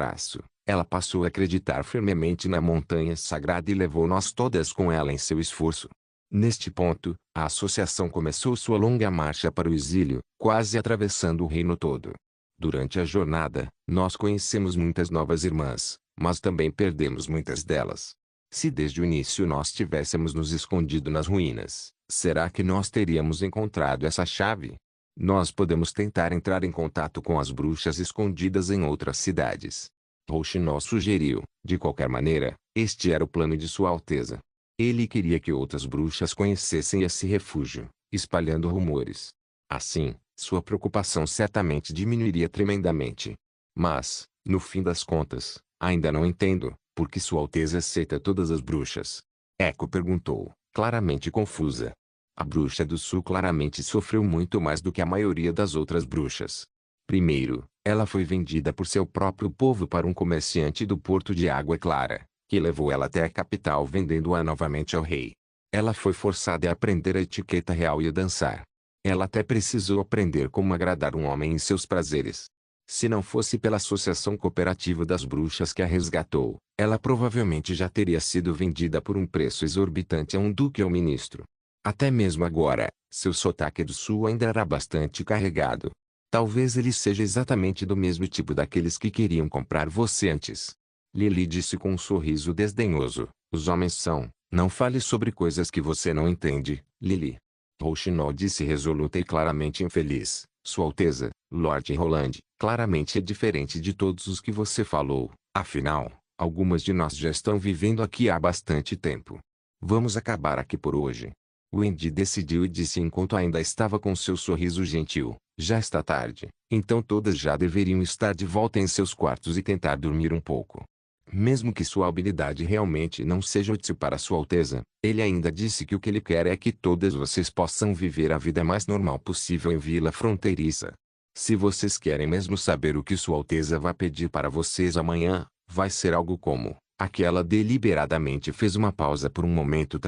Ela passou a acreditar firmemente na Montanha Sagrada e levou nós todas com ela em seu esforço. Neste ponto, a associação começou sua longa marcha para o exílio, quase atravessando o reino todo. Durante a jornada, nós conhecemos muitas novas irmãs, mas também perdemos muitas delas. Se desde o início nós tivéssemos nos escondido nas ruínas, será que nós teríamos encontrado essa chave? Nós podemos tentar entrar em contato com as bruxas escondidas em outras cidades. Rouxinol sugeriu. De qualquer maneira, este era o plano de Sua Alteza. Ele queria que outras bruxas conhecessem esse refúgio, espalhando rumores. Assim, sua preocupação certamente diminuiria tremendamente. Mas, no fim das contas, ainda não entendo, por que Sua Alteza aceita todas as bruxas? Echo perguntou, claramente confusa. A bruxa do sul claramente sofreu muito mais do que a maioria das outras bruxas. Primeiro, ela foi vendida por seu próprio povo para um comerciante do porto de Água Clara, que levou ela até a capital vendendo-a novamente ao rei. Ela foi forçada a aprender a etiqueta real e a dançar. Ela até precisou aprender como agradar um homem em seus prazeres. Se não fosse pela Associação Cooperativa das Bruxas que a resgatou, ela provavelmente já teria sido vendida por um preço exorbitante a um duque ou ministro. Até mesmo agora, seu sotaque do sul ainda era bastante carregado. Talvez ele seja exatamente do mesmo tipo daqueles que queriam comprar você antes. Lily disse com um sorriso desdenhoso. Os homens são. Não fale sobre coisas que você não entende, Lily. Rouxinol disse resoluta e claramente infeliz. Sua Alteza, Lord Roland, claramente é diferente de todos os que você falou. Afinal, algumas de nós já estão vivendo aqui há bastante tempo. Vamos acabar aqui por hoje. Wendy decidiu e disse enquanto ainda estava com seu sorriso gentil. Já está tarde, então todas já deveriam estar de volta em seus quartos e tentar dormir um pouco. Mesmo que sua habilidade realmente não seja útil para Sua Alteza, ele ainda disse que o que ele quer é que todas vocês possam viver a vida mais normal possível em Vila Fronteiriça. Se vocês querem mesmo saber o que Sua Alteza vai pedir para vocês amanhã, vai ser algo como, aquela deliberadamente fez uma pausa por um momento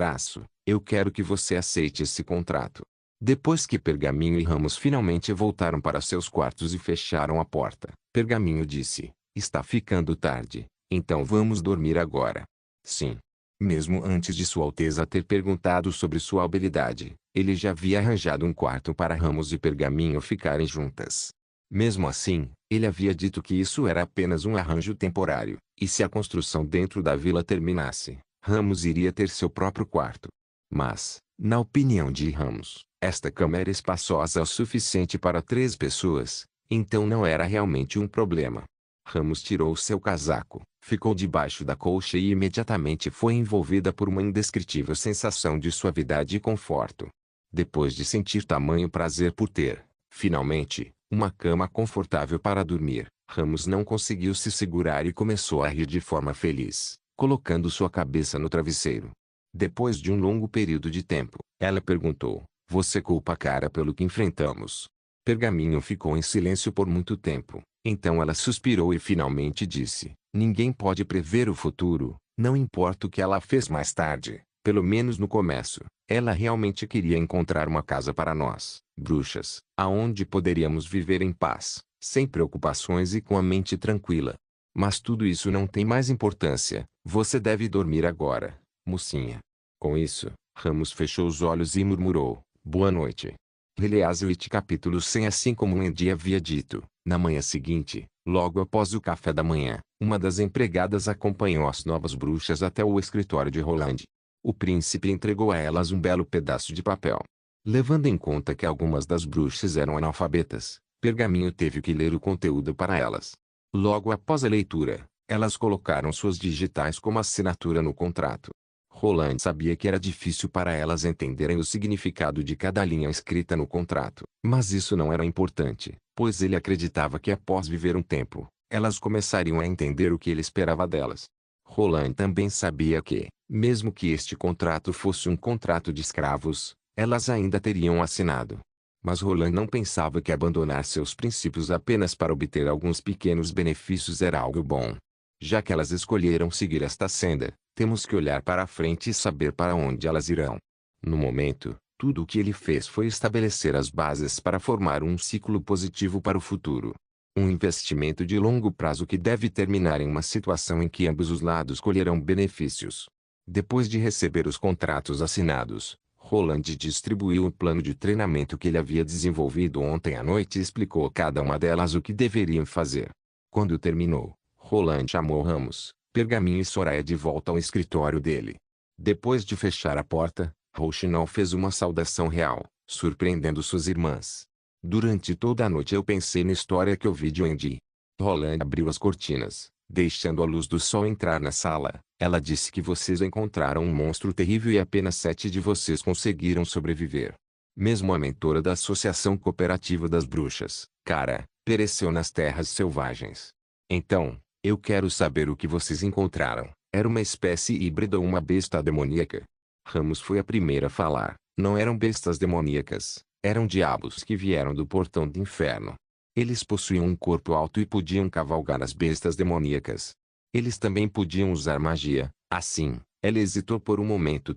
eu quero que você aceite esse contrato. Depois que Pergaminho e Ramos finalmente voltaram para seus quartos e fecharam a porta, Pergaminho disse, está ficando tarde. Então vamos dormir agora. Sim. Mesmo antes de Sua Alteza ter perguntado sobre sua habilidade, ele já havia arranjado um quarto para Ramos e Pergaminho ficarem juntas. Mesmo assim, ele havia dito que isso era apenas um arranjo temporário, e se a construção dentro da vila terminasse, Ramos iria ter seu próprio quarto. Mas, na opinião de Ramos, esta cama era espaçosa o suficiente para 3 pessoas, então não era realmente um problema. Ramos tirou seu casaco, ficou debaixo da colcha e imediatamente foi envolvida por uma indescritível sensação de suavidade e conforto. Depois de sentir tamanho prazer por ter, finalmente, uma cama confortável para dormir, Ramos não conseguiu se segurar e começou a rir de forma feliz, colocando sua cabeça no travesseiro. Depois de um longo período de tempo, ela perguntou, você culpa a cara pelo que enfrentamos? Pergaminho ficou em silêncio por muito tempo. Então ela suspirou e finalmente disse, ninguém pode prever o futuro, não importa o que ela fez mais tarde, pelo menos no começo, ela realmente queria encontrar uma casa para nós, bruxas, aonde poderíamos viver em paz, sem preocupações e com a mente tranquila. Mas tudo isso não tem mais importância, você deve dormir agora, mocinha. Com isso, Ramos fechou os olhos e murmurou, boa noite. Eleazarite capítulo 100. Assim como Wendy havia dito, na manhã seguinte, logo após o café da manhã, uma das empregadas acompanhou as novas bruxas até o escritório de Roland. O príncipe entregou a elas um belo pedaço de papel. Levando em conta que algumas das bruxas eram analfabetas, Pergaminho teve que ler o conteúdo para elas. Logo após a leitura, elas colocaram suas digitais como assinatura no contrato. Roland sabia que era difícil para elas entenderem o significado de cada linha escrita no contrato, mas isso não era importante, pois ele acreditava que após viver um tempo, elas começariam a entender o que ele esperava delas. Roland também sabia que, mesmo que este contrato fosse um contrato de escravos, elas ainda teriam assinado. Mas Roland não pensava que abandonar seus princípios apenas para obter alguns pequenos benefícios era algo bom. Já que elas escolheram seguir esta senda, temos que olhar para a frente e saber para onde elas irão. No momento, tudo o que ele fez foi estabelecer as bases para formar um ciclo positivo para o futuro. Um investimento de longo prazo que deve terminar em uma situação em que ambos os lados colherão benefícios. Depois de receber os contratos assinados, Roland distribuiu o plano de treinamento que ele havia desenvolvido ontem à noite e explicou a cada uma delas o que deveriam fazer. Quando terminou, Roland chamou Ramos, Pergaminho e Soraya de volta ao escritório dele. Depois de fechar a porta, Rouxinol fez uma saudação real, surpreendendo suas irmãs. Durante toda a noite eu pensei na história que ouvi de Wendy. Roland abriu as cortinas, deixando a luz do sol entrar na sala. Ela disse que vocês encontraram um monstro terrível e apenas 7 de vocês conseguiram sobreviver. Mesmo a mentora da Associação Cooperativa das Bruxas, Cara, pereceu nas terras selvagens. Então, eu quero saber o que vocês encontraram. Era uma espécie híbrida ou uma besta demoníaca? Ramos foi a primeira a falar. Não eram bestas demoníacas, eram diabos que vieram do portão do inferno. Eles possuíam um corpo alto e podiam cavalgar as bestas demoníacas. Eles também podiam usar magia. Assim, ela hesitou por um momento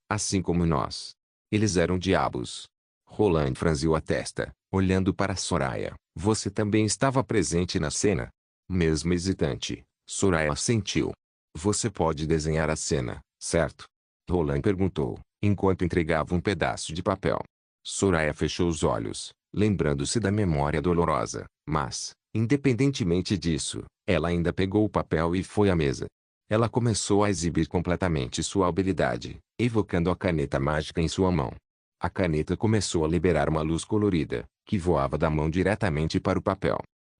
assim como nós. Eles eram diabos. Roland franziu a testa, olhando para Soraya. Você também estava presente na cena? Mesmo hesitante, Soraya assentiu. Você pode desenhar a cena, certo? Roland perguntou, enquanto entregava um pedaço de papel. Soraya fechou os olhos, lembrando-se da memória dolorosa, mas, independentemente disso, ela ainda pegou o papel e foi à mesa. Ela começou a exibir completamente sua habilidade, evocando a caneta mágica em sua mão. A caneta começou a liberar uma luz colorida, que voava da mão diretamente para o papel.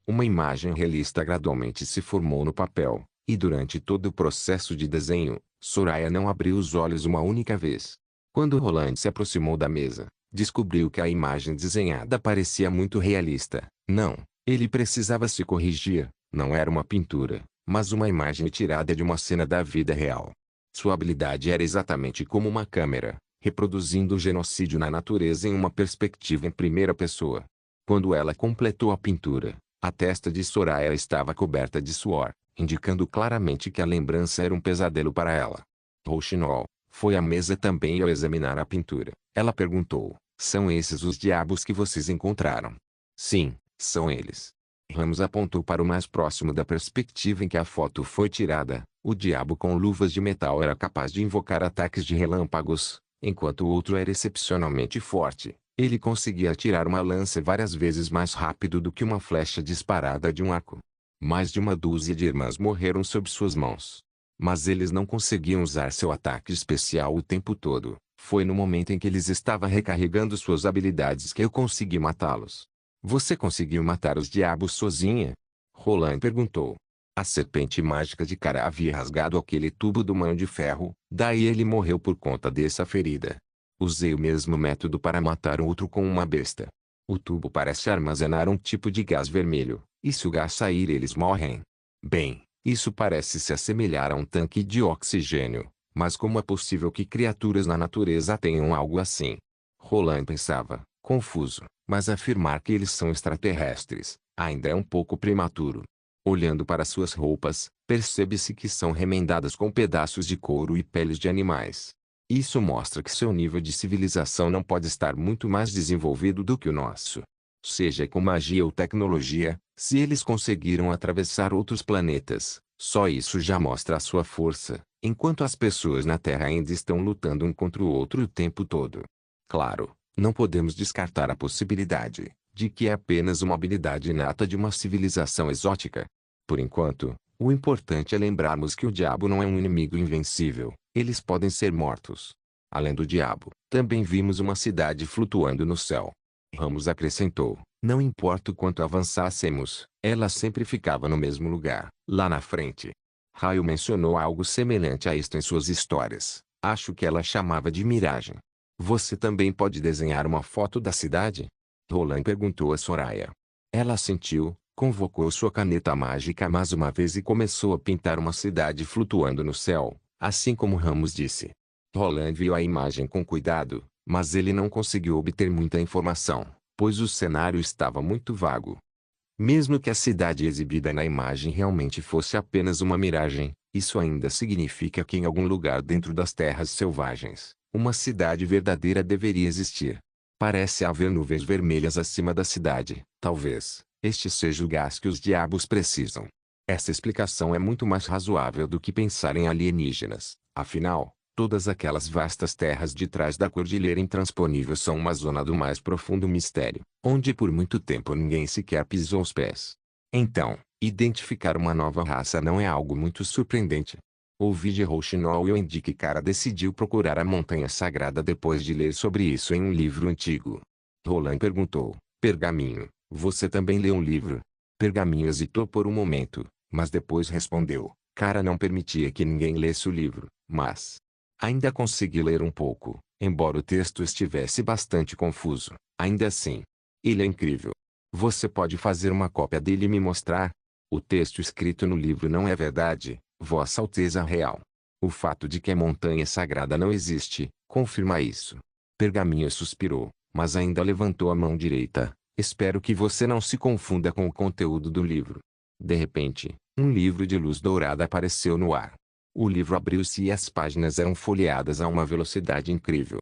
Uma imagem realista gradualmente se formou no papel, e durante todo o processo de desenho, Soraya não abriu os olhos uma única vez. Quando Roland se aproximou da mesa, descobriu que a imagem desenhada parecia muito realista. Não, ele precisava se corrigir, não era uma pintura, mas uma imagem tirada de uma cena da vida real. Sua habilidade era exatamente como uma câmera, reproduzindo o genocídio na natureza em uma perspectiva em primeira pessoa. Quando ela completou a pintura, a testa de Soraya estava coberta de suor, indicando claramente que a lembrança era um pesadelo para ela. Rouxinol foi à mesa também ao examinar a pintura. Ela perguntou, são esses os diabos que vocês encontraram? Sim, são eles. Ramos apontou para o mais próximo da perspectiva em que a foto foi tirada. O diabo com luvas de metal era capaz de invocar ataques de relâmpagos, enquanto o outro era excepcionalmente forte. Ele conseguia atirar uma lança várias vezes mais rápido do que uma flecha disparada de um arco. Mais de uma dúzia de irmãs morreram sob suas mãos. Mas eles não conseguiam usar seu ataque especial o tempo todo. Foi no momento em que eles estavam recarregando suas habilidades que eu consegui matá-los. Você conseguiu matar os diabos sozinha? Roland perguntou. A serpente mágica de Cara havia rasgado aquele tubo do manho de ferro, daí ele morreu por conta dessa ferida. Usei o mesmo método para matar outro com uma besta. O tubo parece armazenar um tipo de gás vermelho, e se o gás sair eles morrem. Bem, isso parece se assemelhar a um tanque de oxigênio, mas como é possível que criaturas na natureza tenham algo assim? Roland pensava, confuso, mas afirmar que eles são extraterrestres, ainda é um pouco prematuro. Olhando para suas roupas, percebe-se que são remendadas com pedaços de couro e peles de animais. Isso mostra que seu nível de civilização não pode estar muito mais desenvolvido do que o nosso. Seja com magia ou tecnologia, se eles conseguiram atravessar outros planetas, só isso já mostra a sua força, enquanto as pessoas na Terra ainda estão lutando um contra o outro o tempo todo. Claro, não podemos descartar a possibilidade de que é apenas uma habilidade inata de uma civilização exótica. Por enquanto, o importante é lembrarmos que o diabo não é um inimigo invencível, eles podem ser mortos. Além do diabo, também vimos uma cidade flutuando no céu. Ramos acrescentou, não importa o quanto avançássemos, ela sempre ficava no mesmo lugar, lá na frente. Raio mencionou algo semelhante a isto em suas histórias, acho que ela chamava de miragem. Você também pode desenhar uma foto da cidade? Roland perguntou a Soraya. Ela assentiu, convocou sua caneta mágica mais uma vez e começou a pintar uma cidade flutuando no céu, assim como Ramos disse. Roland viu a imagem com cuidado, mas ele não conseguiu obter muita informação, pois o cenário estava muito vago. Mesmo que a cidade exibida na imagem realmente fosse apenas uma miragem, isso ainda significa que em algum lugar dentro das terras selvagens, uma cidade verdadeira deveria existir. Parece haver nuvens vermelhas acima da cidade. Talvez este seja o gás que os diabos precisam. Essa explicação é muito mais razoável do que pensar em alienígenas. Afinal, todas aquelas vastas terras de trás da cordilheira intransponível são uma zona do mais profundo mistério, onde por muito tempo ninguém sequer pisou os pés. Então, identificar uma nova raça não é algo muito surpreendente. Ouvi de Rouxinol e o Indique Cara decidiu procurar a Montanha Sagrada depois de ler sobre isso em um livro antigo. Roland perguntou, Pergaminho, você também leu um livro? Pergaminho hesitou por um momento, mas depois respondeu, Cara não permitia que ninguém lesse o livro, mas ainda consegui ler um pouco, embora o texto estivesse bastante confuso. Ainda assim, ele é incrível. Você pode fazer uma cópia dele e me mostrar? O texto escrito no livro não é verdade, Vossa Alteza Real. O fato de que a montanha sagrada não existe, confirma isso. Pergaminho suspirou, mas ainda levantou a mão direita. Espero que você não se confunda com o conteúdo do livro. De repente, um livro de luz dourada apareceu no ar. O livro abriu-se e as páginas eram folheadas a uma velocidade incrível.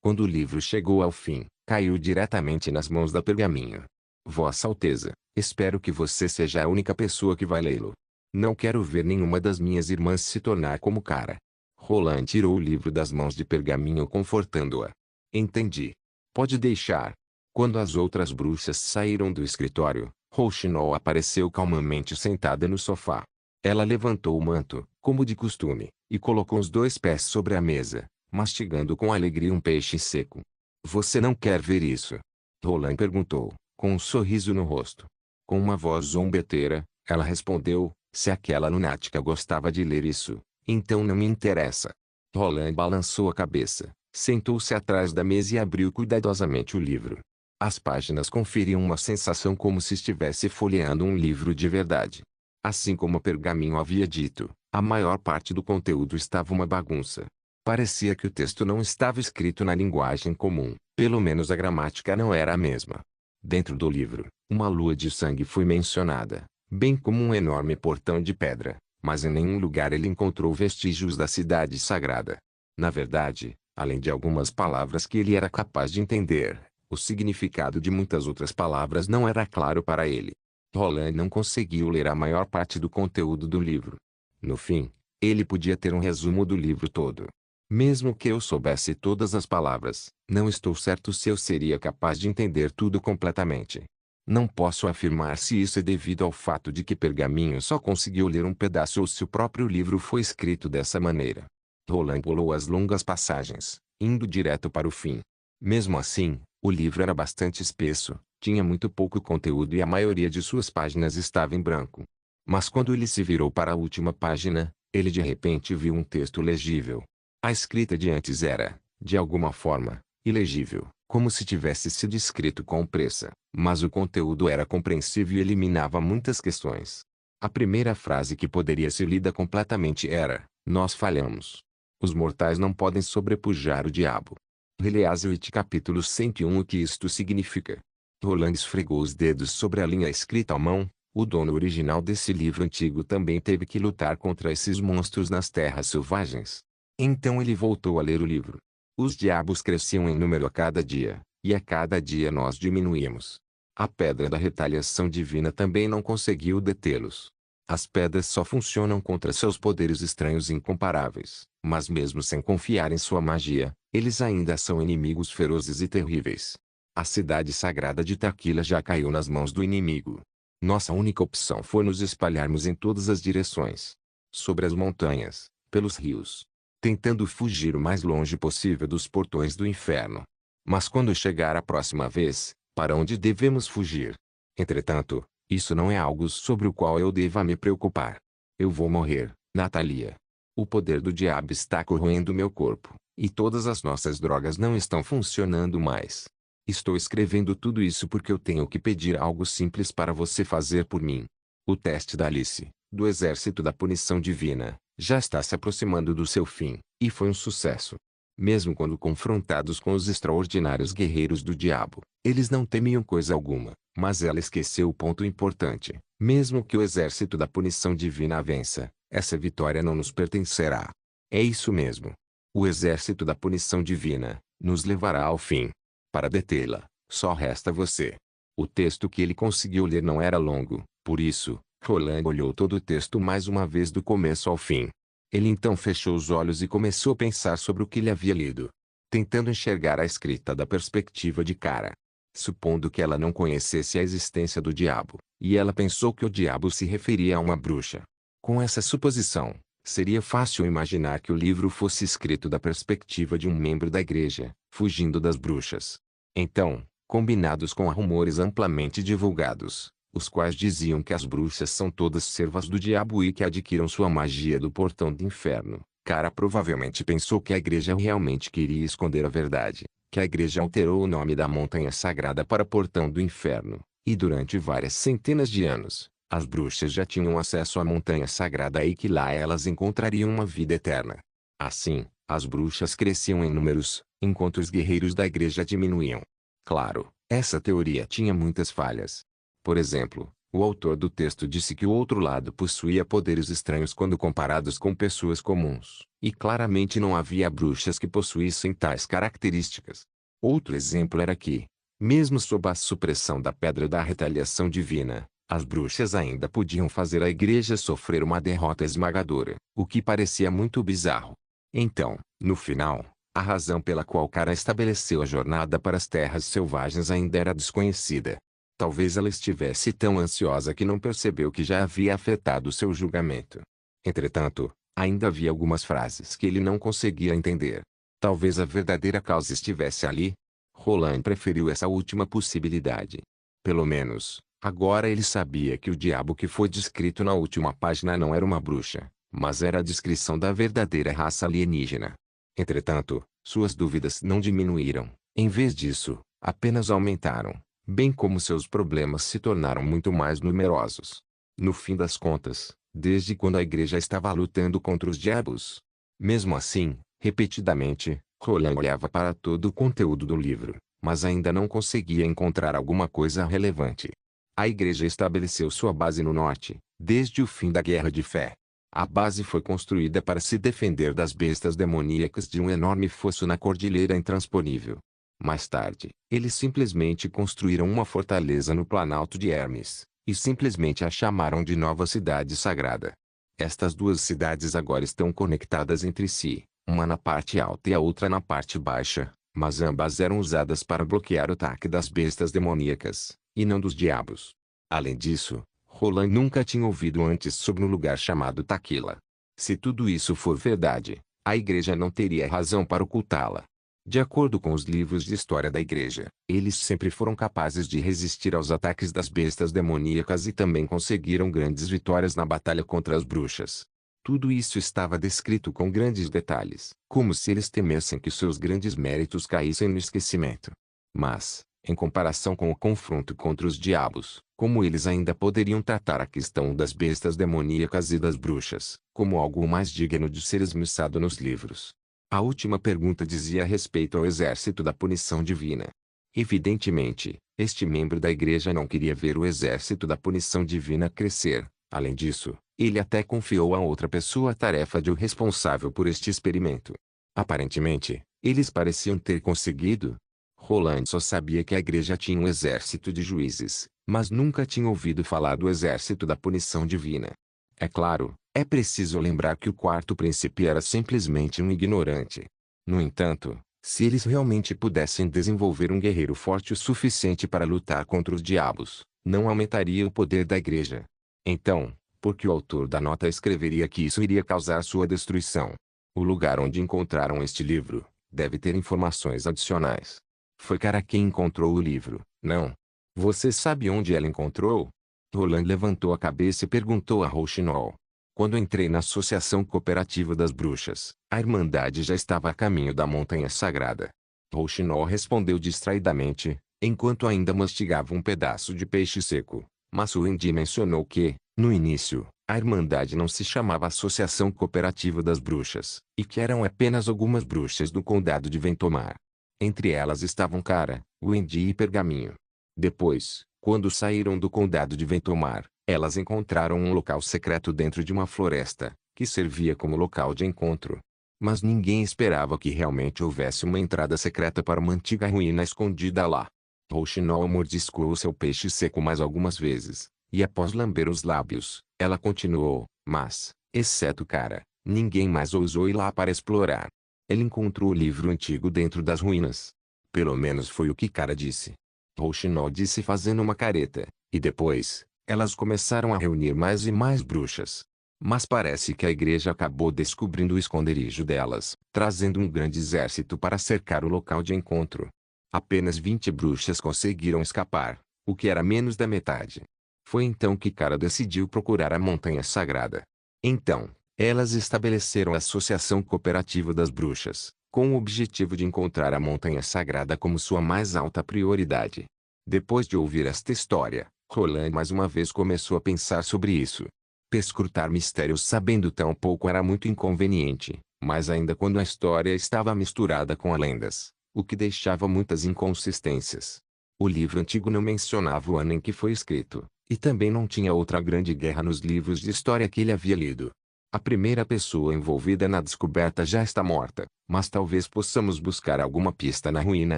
Quando o livro chegou ao fim, caiu diretamente nas mãos da Pergaminho. Vossa Alteza, espero que você seja a única pessoa que vai lê-lo. Não quero ver nenhuma das minhas irmãs se tornar como Cara. Roland tirou o livro das mãos de Pergaminho confortando-a. Entendi. Pode deixar. Quando as outras bruxas saíram do escritório, Rouxinol apareceu calmamente sentada no sofá. Ela levantou o manto, como de costume, e colocou os 2 pés sobre a mesa, mastigando com alegria um peixe seco. Você não quer ver isso? Roland perguntou, com um sorriso no rosto. Com uma voz zombeteira, ela respondeu, se aquela lunática gostava de ler isso, então não me interessa. Roland balançou a cabeça, sentou-se atrás da mesa e abriu cuidadosamente o livro. As páginas conferiam uma sensação como se estivesse folheando um livro de verdade. Assim como Pergaminho havia dito, a maior parte do conteúdo estava uma bagunça. Parecia que o texto não estava escrito na linguagem comum, pelo menos a gramática não era a mesma. Dentro do livro, uma lua de sangue foi mencionada, bem como um enorme portão de pedra, mas em nenhum lugar ele encontrou vestígios da cidade sagrada. Na verdade, além de algumas palavras que ele era capaz de entender, o significado de muitas outras palavras não era claro para ele. Roland não conseguiu ler a maior parte do conteúdo do livro. No fim, ele podia ter um resumo do livro todo. Mesmo que eu soubesse todas as palavras, não estou certo se eu seria capaz de entender tudo completamente. Não posso afirmar se isso é devido ao fato de que Pergaminho só conseguiu ler um pedaço ou se o próprio livro foi escrito dessa maneira. Roland pulou as longas passagens, indo direto para o fim. Mesmo assim, o livro era bastante espesso, tinha muito pouco conteúdo e a maioria de suas páginas estava em branco. Mas quando ele se virou para a última página, ele de repente viu um texto legível. A escrita de antes era, de alguma forma, ilegível, como se tivesse sido escrito com pressa, mas o conteúdo era compreensível e eliminava muitas questões. A primeira frase que poderia ser lida completamente era: nós falhamos. Os mortais não podem sobrepujar o diabo. Reliazioit capítulo 101. O que isto significa? Roland esfregou os dedos sobre a linha escrita à mão. O dono original desse livro antigo também teve que lutar contra esses monstros nas terras selvagens. Então ele voltou a ler o livro. Os diabos cresciam em número a cada dia, e a cada dia nós diminuímos. A pedra da retaliação divina também não conseguiu detê-los. As pedras só funcionam contra seus poderes estranhos e incomparáveis, mas mesmo sem confiar em sua magia, eles ainda são inimigos ferozes e terríveis. A cidade sagrada de Taquila já caiu nas mãos do inimigo. Nossa única opção foi nos espalharmos em todas as direções. Sobre as montanhas, pelos rios, tentando fugir o mais longe possível dos portões do inferno. Mas quando chegar a próxima vez, para onde devemos fugir? Entretanto, isso não é algo sobre o qual eu deva me preocupar. Eu vou morrer, Natalia. O poder do diabo está corroendo meu corpo, e todas as nossas drogas não estão funcionando mais. Estou escrevendo tudo isso porque eu tenho que pedir algo simples para você fazer por mim. O teste da Alice, do Exército da Punição Divina, já está se aproximando do seu fim, e foi um sucesso. Mesmo quando confrontados com os extraordinários guerreiros do diabo, eles não temiam coisa alguma, mas ela esqueceu o ponto importante. Mesmo que o Exército da Punição Divina a vença, essa vitória não nos pertencerá. É isso mesmo. O Exército da Punição Divina nos levará ao fim. Para detê-la, só resta você. O texto que ele conseguiu ler não era longo, por isso, Roland olhou todo o texto mais uma vez do começo ao fim. Ele então fechou os olhos e começou a pensar sobre o que ele havia lido, tentando enxergar a escrita da perspectiva de Cara. Supondo que ela não conhecesse a existência do diabo, e ela pensou que o diabo se referia a uma bruxa. Com essa suposição, seria fácil imaginar que o livro fosse escrito da perspectiva de um membro da igreja, fugindo das bruxas. Então, combinados com rumores amplamente divulgados, os quais diziam que as bruxas são todas servas do diabo e que adquiram sua magia do portão do inferno, Cara provavelmente pensou que a igreja realmente queria esconder a verdade, que a igreja alterou o nome da montanha sagrada para Portão do Inferno, e durante várias centenas de anos, as bruxas já tinham acesso à montanha sagrada e que lá elas encontrariam uma vida eterna. Assim, as bruxas cresciam em números, enquanto os guerreiros da igreja diminuíam. Claro, essa teoria tinha muitas falhas. Por exemplo, o autor do texto disse que o outro lado possuía poderes estranhos quando comparados com pessoas comuns, e claramente não havia bruxas que possuíssem tais características. Outro exemplo era que, Mesmo sob a supressão da pedra da retaliação divina, as bruxas ainda podiam fazer a igreja sofrer uma derrota esmagadora, o que parecia muito bizarro. Então, no final, a razão pela qual Kara estabeleceu a jornada para as terras selvagens ainda era desconhecida. Talvez ela estivesse tão ansiosa que não percebeu que já havia afetado seu julgamento. Entretanto, ainda havia algumas frases que ele não conseguia entender. Talvez a verdadeira causa estivesse ali. Roland preferiu essa última possibilidade. Pelo menos, agora ele sabia que o diabo que foi descrito na última página não era uma bruxa, mas era a descrição da verdadeira raça alienígena. Entretanto, suas dúvidas não diminuíram. Em vez disso, apenas aumentaram, bem como seus problemas se tornaram muito mais numerosos. No fim das contas, desde quando a igreja estava lutando contra os diabos? Mesmo assim, repetidamente, Roland olhava para todo o conteúdo do livro, mas ainda não conseguia encontrar alguma coisa relevante. A igreja estabeleceu sua base no norte, desde o fim da Guerra de Fé. A base foi construída para se defender das bestas demoníacas de um enorme fosso na cordilheira intransponível. Mais tarde, eles simplesmente construíram uma fortaleza no Planalto de Hermes, e simplesmente a chamaram de Nova Cidade Sagrada. Estas duas cidades agora estão conectadas entre si, uma na parte alta e a outra na parte baixa, mas ambas eram usadas para bloquear o ataque das bestas demoníacas, e não dos diabos. Além disso, Roland nunca tinha ouvido antes sobre um lugar chamado Taquila. Se tudo isso for verdade, a igreja não teria razão para ocultá-la. De acordo com os livros de história da igreja, eles sempre foram capazes de resistir aos ataques das bestas demoníacas e também conseguiram grandes vitórias na batalha contra as bruxas. Tudo isso estava descrito com grandes detalhes, como se eles temessem que seus grandes méritos caíssem no esquecimento. Mas, em comparação com o confronto contra os diabos, como eles ainda poderiam tratar a questão das bestas demoníacas e das bruxas, como algo mais digno de ser esmiuçado nos livros? A última pergunta dizia respeito ao exército da punição divina. Evidentemente, este membro da igreja não queria ver o exército da punição divina crescer. Além disso, ele até confiou a outra pessoa a tarefa de o responsável por este experimento. Aparentemente, eles pareciam ter conseguido. Roland só sabia que a igreja tinha um exército de juízes, mas nunca tinha ouvido falar do exército da punição divina. É claro, é preciso lembrar que o quarto príncipe era simplesmente um ignorante. No entanto, se eles realmente pudessem desenvolver um guerreiro forte o suficiente para lutar contra os diabos, não aumentaria o poder da igreja. Então, por que o autor da nota escreveria que isso iria causar sua destruição? O lugar onde encontraram este livro deve ter informações adicionais. Foi Kara quem encontrou o livro, não? Você sabe onde ela encontrou? Roland levantou a cabeça e perguntou a Rouxinol. Quando entrei na Associação Cooperativa das Bruxas, a Irmandade já estava a caminho da Montanha Sagrada. Rouxinol respondeu distraidamente, enquanto ainda mastigava um pedaço de peixe seco. Mas Wendy mencionou que, no início, a Irmandade não se chamava Associação Cooperativa das Bruxas, e que eram apenas algumas bruxas do condado de Ventomar. Entre elas estavam Kara, Wendy e Pergaminho. Depois, quando saíram do condado de Ventomar, elas encontraram um local secreto dentro de uma floresta, que servia como local de encontro. Mas ninguém esperava que realmente houvesse uma entrada secreta para uma antiga ruína escondida lá. Rouxinol mordiscou seu peixe seco mais algumas vezes, e após lamber os lábios, ela continuou, mas, exceto Kara, ninguém mais ousou ir lá para explorar. Ele encontrou o livro antigo dentro das ruínas. Pelo menos foi o que Kara disse. Rouxinol disse fazendo uma careta, e depois, elas começaram a reunir mais e mais bruxas. Mas parece que a igreja acabou descobrindo o esconderijo delas, trazendo um grande exército para cercar o local de encontro. Apenas 20 bruxas conseguiram escapar, o que era menos da metade. Foi então que Kara decidiu procurar a Montanha Sagrada. Então, elas estabeleceram a Associação Cooperativa das Bruxas, com o objetivo de encontrar a Montanha Sagrada como sua mais alta prioridade. Depois de ouvir esta história, Roland mais uma vez começou a pensar sobre isso. Perscrutar mistérios sabendo tão pouco era muito inconveniente, mas ainda quando a história estava misturada com as lendas, o que deixava muitas inconsistências. O livro antigo não mencionava o ano em que foi escrito, e também não tinha outra grande guerra nos livros de história que ele havia lido. A primeira pessoa envolvida na descoberta já está morta, mas talvez possamos buscar alguma pista na ruína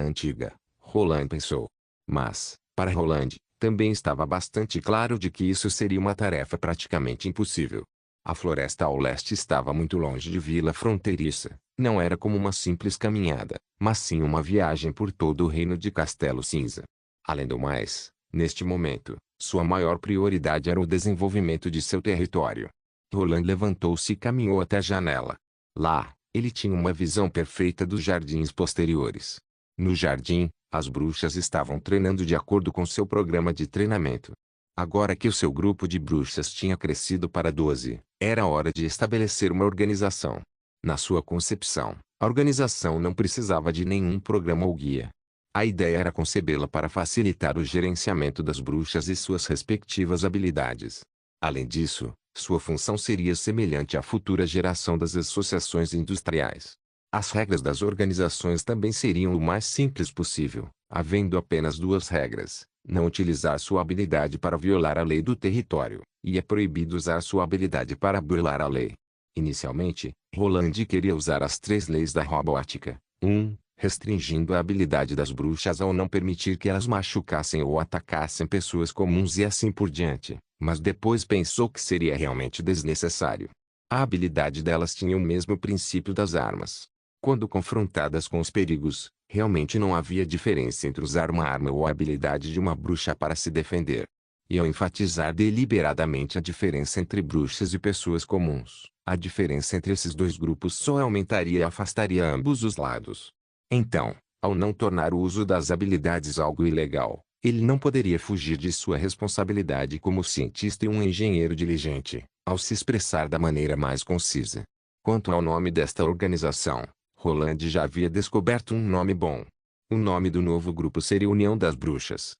antiga, Roland pensou. Mas, para Roland, também estava bastante claro de que isso seria uma tarefa praticamente impossível. A floresta ao leste estava muito longe de vila fronteiriça. Não era como uma simples caminhada, mas sim uma viagem por todo o reino de Castelo Cinza. Além do mais, neste momento, sua maior prioridade era o desenvolvimento de seu território. Roland levantou-se e caminhou até a janela. Lá, ele tinha uma visão perfeita dos jardins posteriores. No jardim, as bruxas estavam treinando de acordo com seu programa de treinamento. Agora que o seu grupo de bruxas tinha crescido para 12, era hora de estabelecer uma organização. Na sua concepção, a organização não precisava de nenhum programa ou guia. A ideia era concebê-la para facilitar o gerenciamento das bruxas e suas respectivas habilidades. Além disso, sua função seria semelhante à futura geração das associações industriais. As regras das organizações também seriam o mais simples possível, havendo apenas duas regras: não utilizar sua habilidade para violar a lei do território, e é proibido usar sua habilidade para burlar a lei. Inicialmente, Roland queria usar as 3 leis da robótica. 1. Restringindo a habilidade das bruxas ao não permitir que elas machucassem ou atacassem pessoas comuns e assim por diante, mas depois pensou que seria realmente desnecessário. A habilidade delas tinha o mesmo princípio das armas. Quando confrontadas com os perigos, realmente não havia diferença entre usar uma arma ou a habilidade de uma bruxa para se defender. E ao enfatizar deliberadamente a diferença entre bruxas e pessoas comuns, a diferença entre esses dois grupos só aumentaria e afastaria ambos os lados. Então, ao não tornar o uso das habilidades algo ilegal, ele não poderia fugir de sua responsabilidade como cientista e um engenheiro diligente, ao se expressar da maneira mais concisa. Quanto ao nome desta organização, Roland já havia descoberto um nome bom. O nome do novo grupo seria União das Bruxas.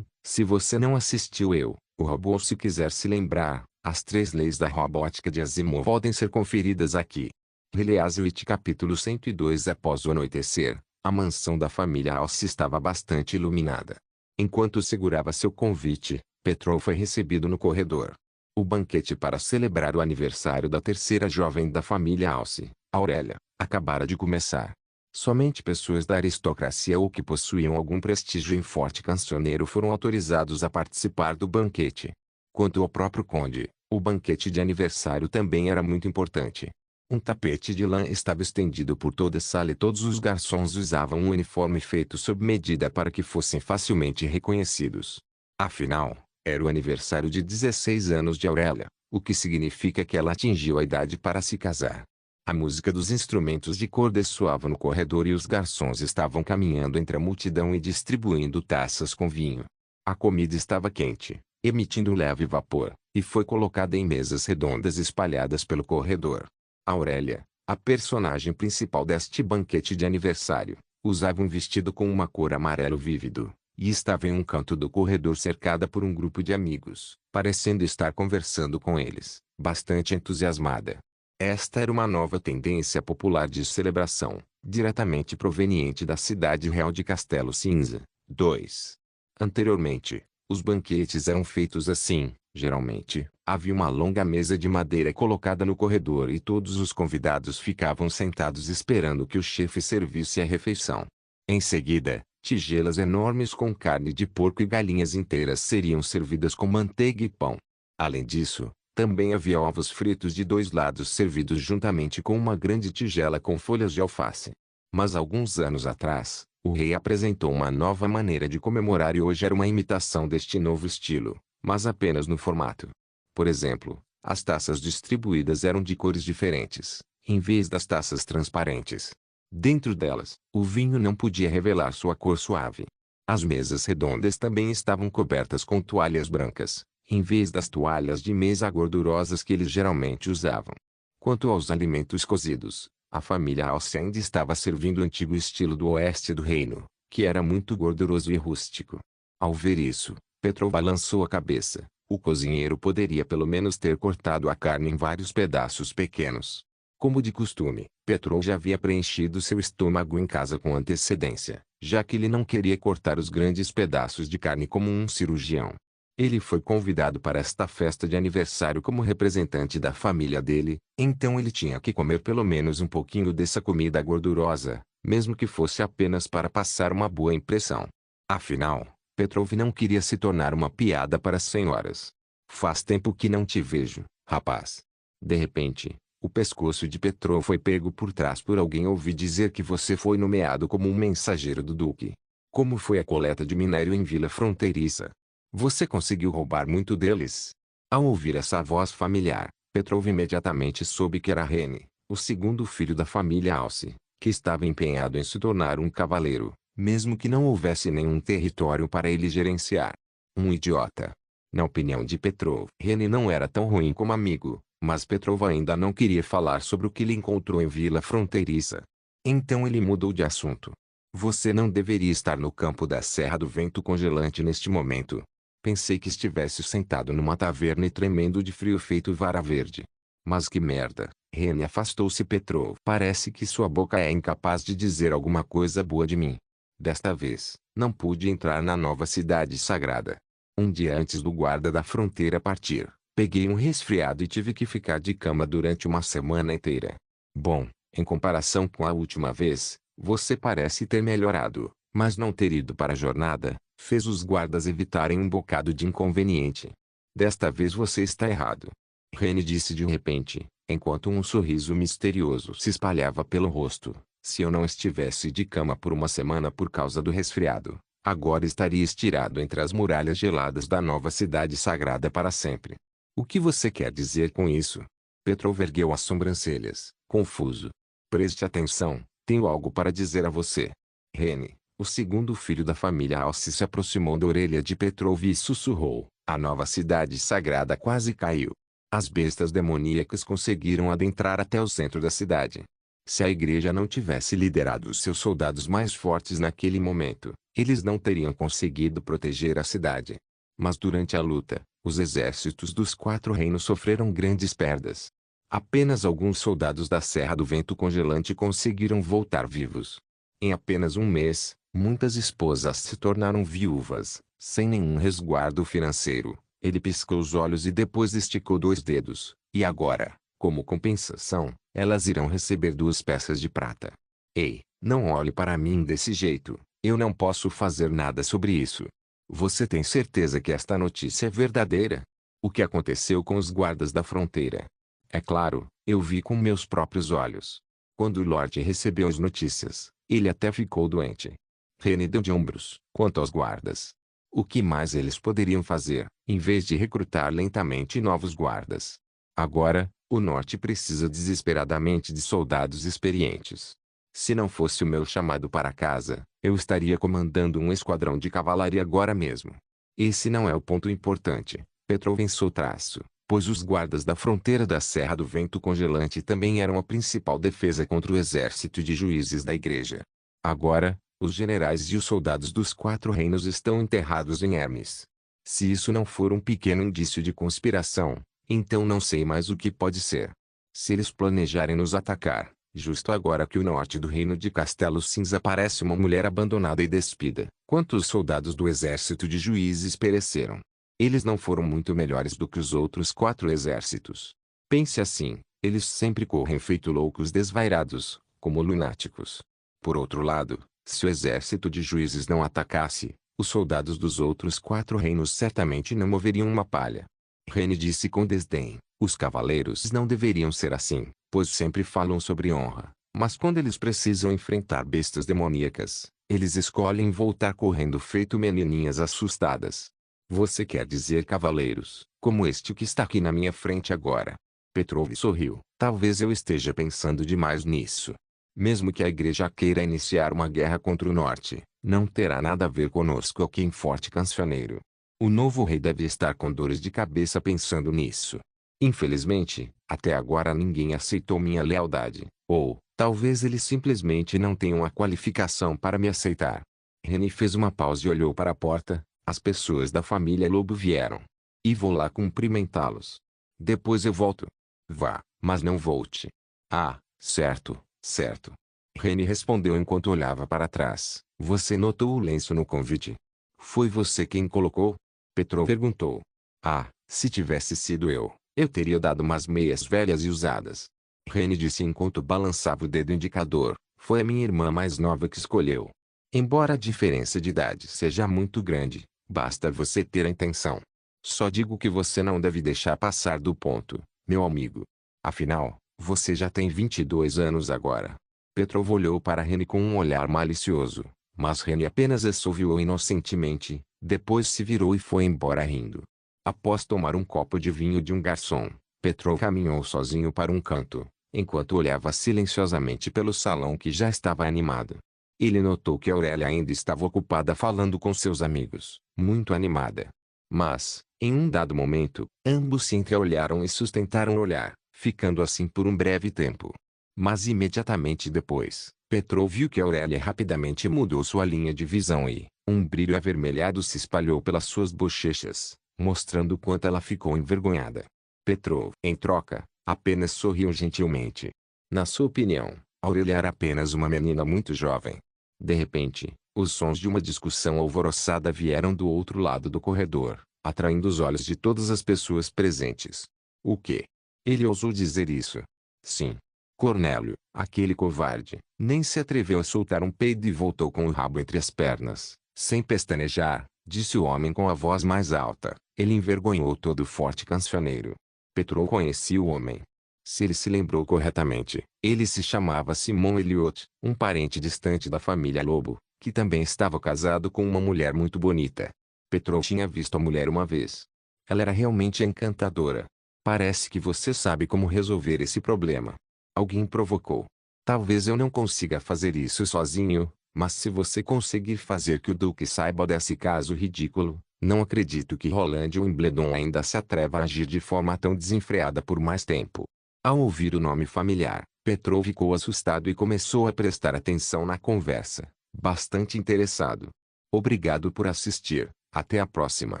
Se você não assistiu o robô ou se quiser se lembrar, as 3 leis da robótica de Asimov podem ser conferidas aqui. Heleazwit capítulo 102. Após o anoitecer, a mansão da família Alce estava bastante iluminada. Enquanto segurava seu convite, Petrov foi recebido no corredor. O banquete para celebrar o aniversário da terceira jovem da família Alce, Aurélia, acabara de começar. Somente pessoas da aristocracia ou que possuíam algum prestígio em Forte Cancioneiro foram autorizados a participar do banquete. Quanto ao próprio conde, o banquete de aniversário também era muito importante. Um tapete de lã estava estendido por toda a sala e todos os garçons usavam um uniforme feito sob medida para que fossem facilmente reconhecidos. Afinal, era o aniversário de 16 anos de Aurélia, o que significa que ela atingiu a idade para se casar. A música dos instrumentos de corda soava no corredor e os garçons estavam caminhando entre a multidão e distribuindo taças com vinho. A comida estava quente, emitindo um leve vapor, e foi colocada em mesas redondas espalhadas pelo corredor. Aurélia, a personagem principal deste banquete de aniversário, usava um vestido com uma cor amarelo vívido, e estava em um canto do corredor cercada por um grupo de amigos, parecendo estar conversando com eles, bastante entusiasmada. Esta era uma nova tendência popular de celebração, diretamente proveniente da cidade real de Castelo Cinza. 2. Anteriormente, os banquetes eram feitos assim, geralmente, havia uma longa mesa de madeira colocada no corredor e todos os convidados ficavam sentados esperando que o chefe servisse a refeição. Em seguida, tigelas enormes com carne de porco e galinhas inteiras seriam servidas com manteiga e pão. Além disso, também havia ovos fritos de 2 lados servidos juntamente com uma grande tigela com folhas de alface. Mas alguns anos atrás, o rei apresentou uma nova maneira de comemorar e hoje era uma imitação deste novo estilo, mas apenas no formato. Por exemplo, as taças distribuídas eram de cores diferentes, em vez das taças transparentes. Dentro delas, o vinho não podia revelar sua cor suave. As mesas redondas também estavam cobertas com toalhas brancas, em vez das toalhas de mesa gordurosas que eles geralmente usavam. Quanto aos alimentos cozidos, a família Alce ainda estava servindo o antigo estilo do oeste do reino, que era muito gorduroso e rústico. Ao ver isso, Petrov balançou a cabeça. O cozinheiro poderia pelo menos ter cortado a carne em vários pedaços pequenos. Como de costume, Petrov já havia preenchido seu estômago em casa com antecedência, já que ele não queria cortar os grandes pedaços de carne como um cirurgião. Ele foi convidado para esta festa de aniversário como representante da família dele, então ele tinha que comer pelo menos um pouquinho dessa comida gordurosa, mesmo que fosse apenas para passar uma boa impressão. Afinal, Petrov não queria se tornar uma piada para as senhoras. Faz tempo que não te vejo, rapaz. De repente, o pescoço de Petrov foi pego por trás por alguém. Ouvi dizer que você foi nomeado como um mensageiro do Duque. Como foi a coleta de minério em Vila Fronteiriça? Você conseguiu roubar muito deles? Ao ouvir essa voz familiar, Petrov imediatamente soube que era Rene, o segundo filho da família Alce, que estava empenhado em se tornar um cavaleiro, mesmo que não houvesse nenhum território para ele gerenciar. Um idiota. Na opinião de Petrov, Rene não era tão ruim como amigo, mas Petrov ainda não queria falar sobre o que ele encontrou em Vila Fronteiriça. Então ele mudou de assunto. Você não deveria estar no campo da Serra do Vento Congelante neste momento. Pensei que estivesse sentado numa taverna e tremendo de frio feito vara verde. Mas que merda. Rene afastou-se. Petrov. Parece que sua boca é incapaz de dizer alguma coisa boa de mim. Desta vez, não pude entrar na nova cidade sagrada. Um dia antes do guarda da fronteira partir, peguei um resfriado e tive que ficar de cama durante uma semana inteira. Bom, em comparação com a última vez, você parece ter melhorado, mas não ter ido para a jornada fez os guardas evitarem um bocado de inconveniente. Desta vez você está errado. Rene disse de repente, enquanto um sorriso misterioso se espalhava pelo rosto. Se eu não estivesse de cama por uma semana por causa do resfriado, agora estaria estirado entre as muralhas geladas da nova cidade sagrada para sempre. O que você quer dizer com isso? Petrov ergueu as sobrancelhas, confuso. Preste atenção, tenho algo para dizer a você. Rene, o segundo filho da família Alce, se aproximou da orelha de Petrov e sussurrou. A nova cidade sagrada quase caiu. As bestas demoníacas conseguiram adentrar até o centro da cidade. Se a igreja não tivesse liderado os seus soldados mais fortes naquele momento, eles não teriam conseguido proteger a cidade. Mas durante a luta, os exércitos dos quatro reinos sofreram grandes perdas. Apenas alguns soldados da Serra do Vento Congelante conseguiram voltar vivos. Em apenas um mês, muitas esposas se tornaram viúvas, sem nenhum resguardo financeiro. Ele piscou os olhos e depois esticou 2 dedos. E agora, como compensação, elas irão receber 2 peças de prata. Ei, não olhe para mim desse jeito. Eu não posso fazer nada sobre isso. Você tem certeza que esta notícia é verdadeira? O que aconteceu com os guardas da fronteira? É claro, eu vi com meus próprios olhos. Quando o Lorde recebeu as notícias, ele até ficou doente. Rene deu de ombros. Quanto aos guardas, o que mais eles poderiam fazer, em vez de recrutar lentamente novos guardas? Agora, o norte precisa desesperadamente de soldados experientes. Se não fosse o meu chamado para casa, eu estaria comandando um esquadrão de cavalaria agora mesmo. Esse não é o ponto importante. Petrov pensou traço, pois os guardas da fronteira da Serra do Vento Congelante também eram a principal defesa contra o exército de juízes da igreja. Agora, os generais e os soldados dos 4 reinos estão enterrados em Hermes. Se isso não for um pequeno indício de conspiração, então não sei mais o que pode ser. Se eles planejarem nos atacar, justo agora que o norte do reino de Castelo Cinza parece uma mulher abandonada e despida, quantos soldados do exército de juízes pereceram? Eles não foram muito melhores do que os outros 4 exércitos. Pense assim, eles sempre correm feito loucos desvairados, como lunáticos. Por outro lado, se o exército de juízes não atacasse, os soldados dos outros 4 reinos certamente não moveriam uma palha. Rene disse com desdém, os cavaleiros não deveriam ser assim, pois sempre falam sobre honra, mas quando eles precisam enfrentar bestas demoníacas, eles escolhem voltar correndo feito menininhas assustadas. Você quer dizer cavaleiros, como este que está aqui na minha frente agora? Petrov sorriu. Talvez eu esteja pensando demais nisso. Mesmo que a igreja queira iniciar uma guerra contra o norte, não terá nada a ver conosco aqui em Forte Cancioneiro. O novo rei deve estar com dores de cabeça pensando nisso. Infelizmente, até agora ninguém aceitou minha lealdade, ou, talvez eles simplesmente não tenham a qualificação para me aceitar. Rene fez uma pausa e olhou para a porta. As pessoas da família Lobo vieram. E vou lá cumprimentá-los. Depois eu volto. Vá, mas não volte. Ah, certo, certo. Rene respondeu enquanto olhava para trás. Você notou o lenço no convite? Foi você quem colocou? Petrov perguntou. Ah, se tivesse sido eu teria dado umas meias velhas e usadas. Rene disse enquanto balançava o dedo indicador. Foi a minha irmã mais nova que escolheu. Embora a diferença de idade seja muito grande, basta você ter a intenção. Só digo que você não deve deixar passar do ponto, meu amigo. Afinal, você já tem 22 anos agora. Petrov olhou para Reni com um olhar malicioso, mas Reni apenas assoviou inocentemente, depois se virou e foi embora rindo. Após tomar um copo de vinho de um garçom, Petrov caminhou sozinho para um canto, enquanto olhava silenciosamente pelo salão que já estava animado. Ele notou que Aurélia ainda estava ocupada falando com seus amigos, muito animada. Mas, em um dado momento, ambos se entreolharam e sustentaram o olhar, ficando assim por um breve tempo. Mas imediatamente depois, Petrov viu que Aurélia rapidamente mudou sua linha de visão e um brilho avermelhado se espalhou pelas suas bochechas, mostrando quanto ela ficou envergonhada. Petrov, em troca, apenas sorriu gentilmente. Na sua opinião, Aurélia era apenas uma menina muito jovem. De repente, os sons de uma discussão alvoroçada vieram do outro lado do corredor, atraindo os olhos de todas as pessoas presentes. O quê? Ele ousou dizer isso. Sim. Cornélio, aquele covarde, nem se atreveu a soltar um peido e voltou com o rabo entre as pernas, sem pestanejar, disse o homem com a voz mais alta. Ele envergonhou todo o forte cancioneiro. Petrov conhecia o homem. Se ele se lembrou corretamente, ele se chamava Simon Elliot, um parente distante da família Lobo, que também estava casado com uma mulher muito bonita. Petrov tinha visto a mulher uma vez. Ela era realmente encantadora. Parece que você sabe como resolver esse problema. Alguém provocou. Talvez eu não consiga fazer isso sozinho, mas se você conseguir fazer que o Duque saiba desse caso ridículo, não acredito que Roland Wimbledon ainda se atreva a agir de forma tão desenfreada por mais tempo. Ao ouvir o nome familiar, Petrov ficou assustado e começou a prestar atenção na conversa, bastante interessado. Obrigado por assistir, até a próxima.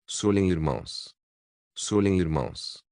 Solen Irmãos. Solen Irmãos.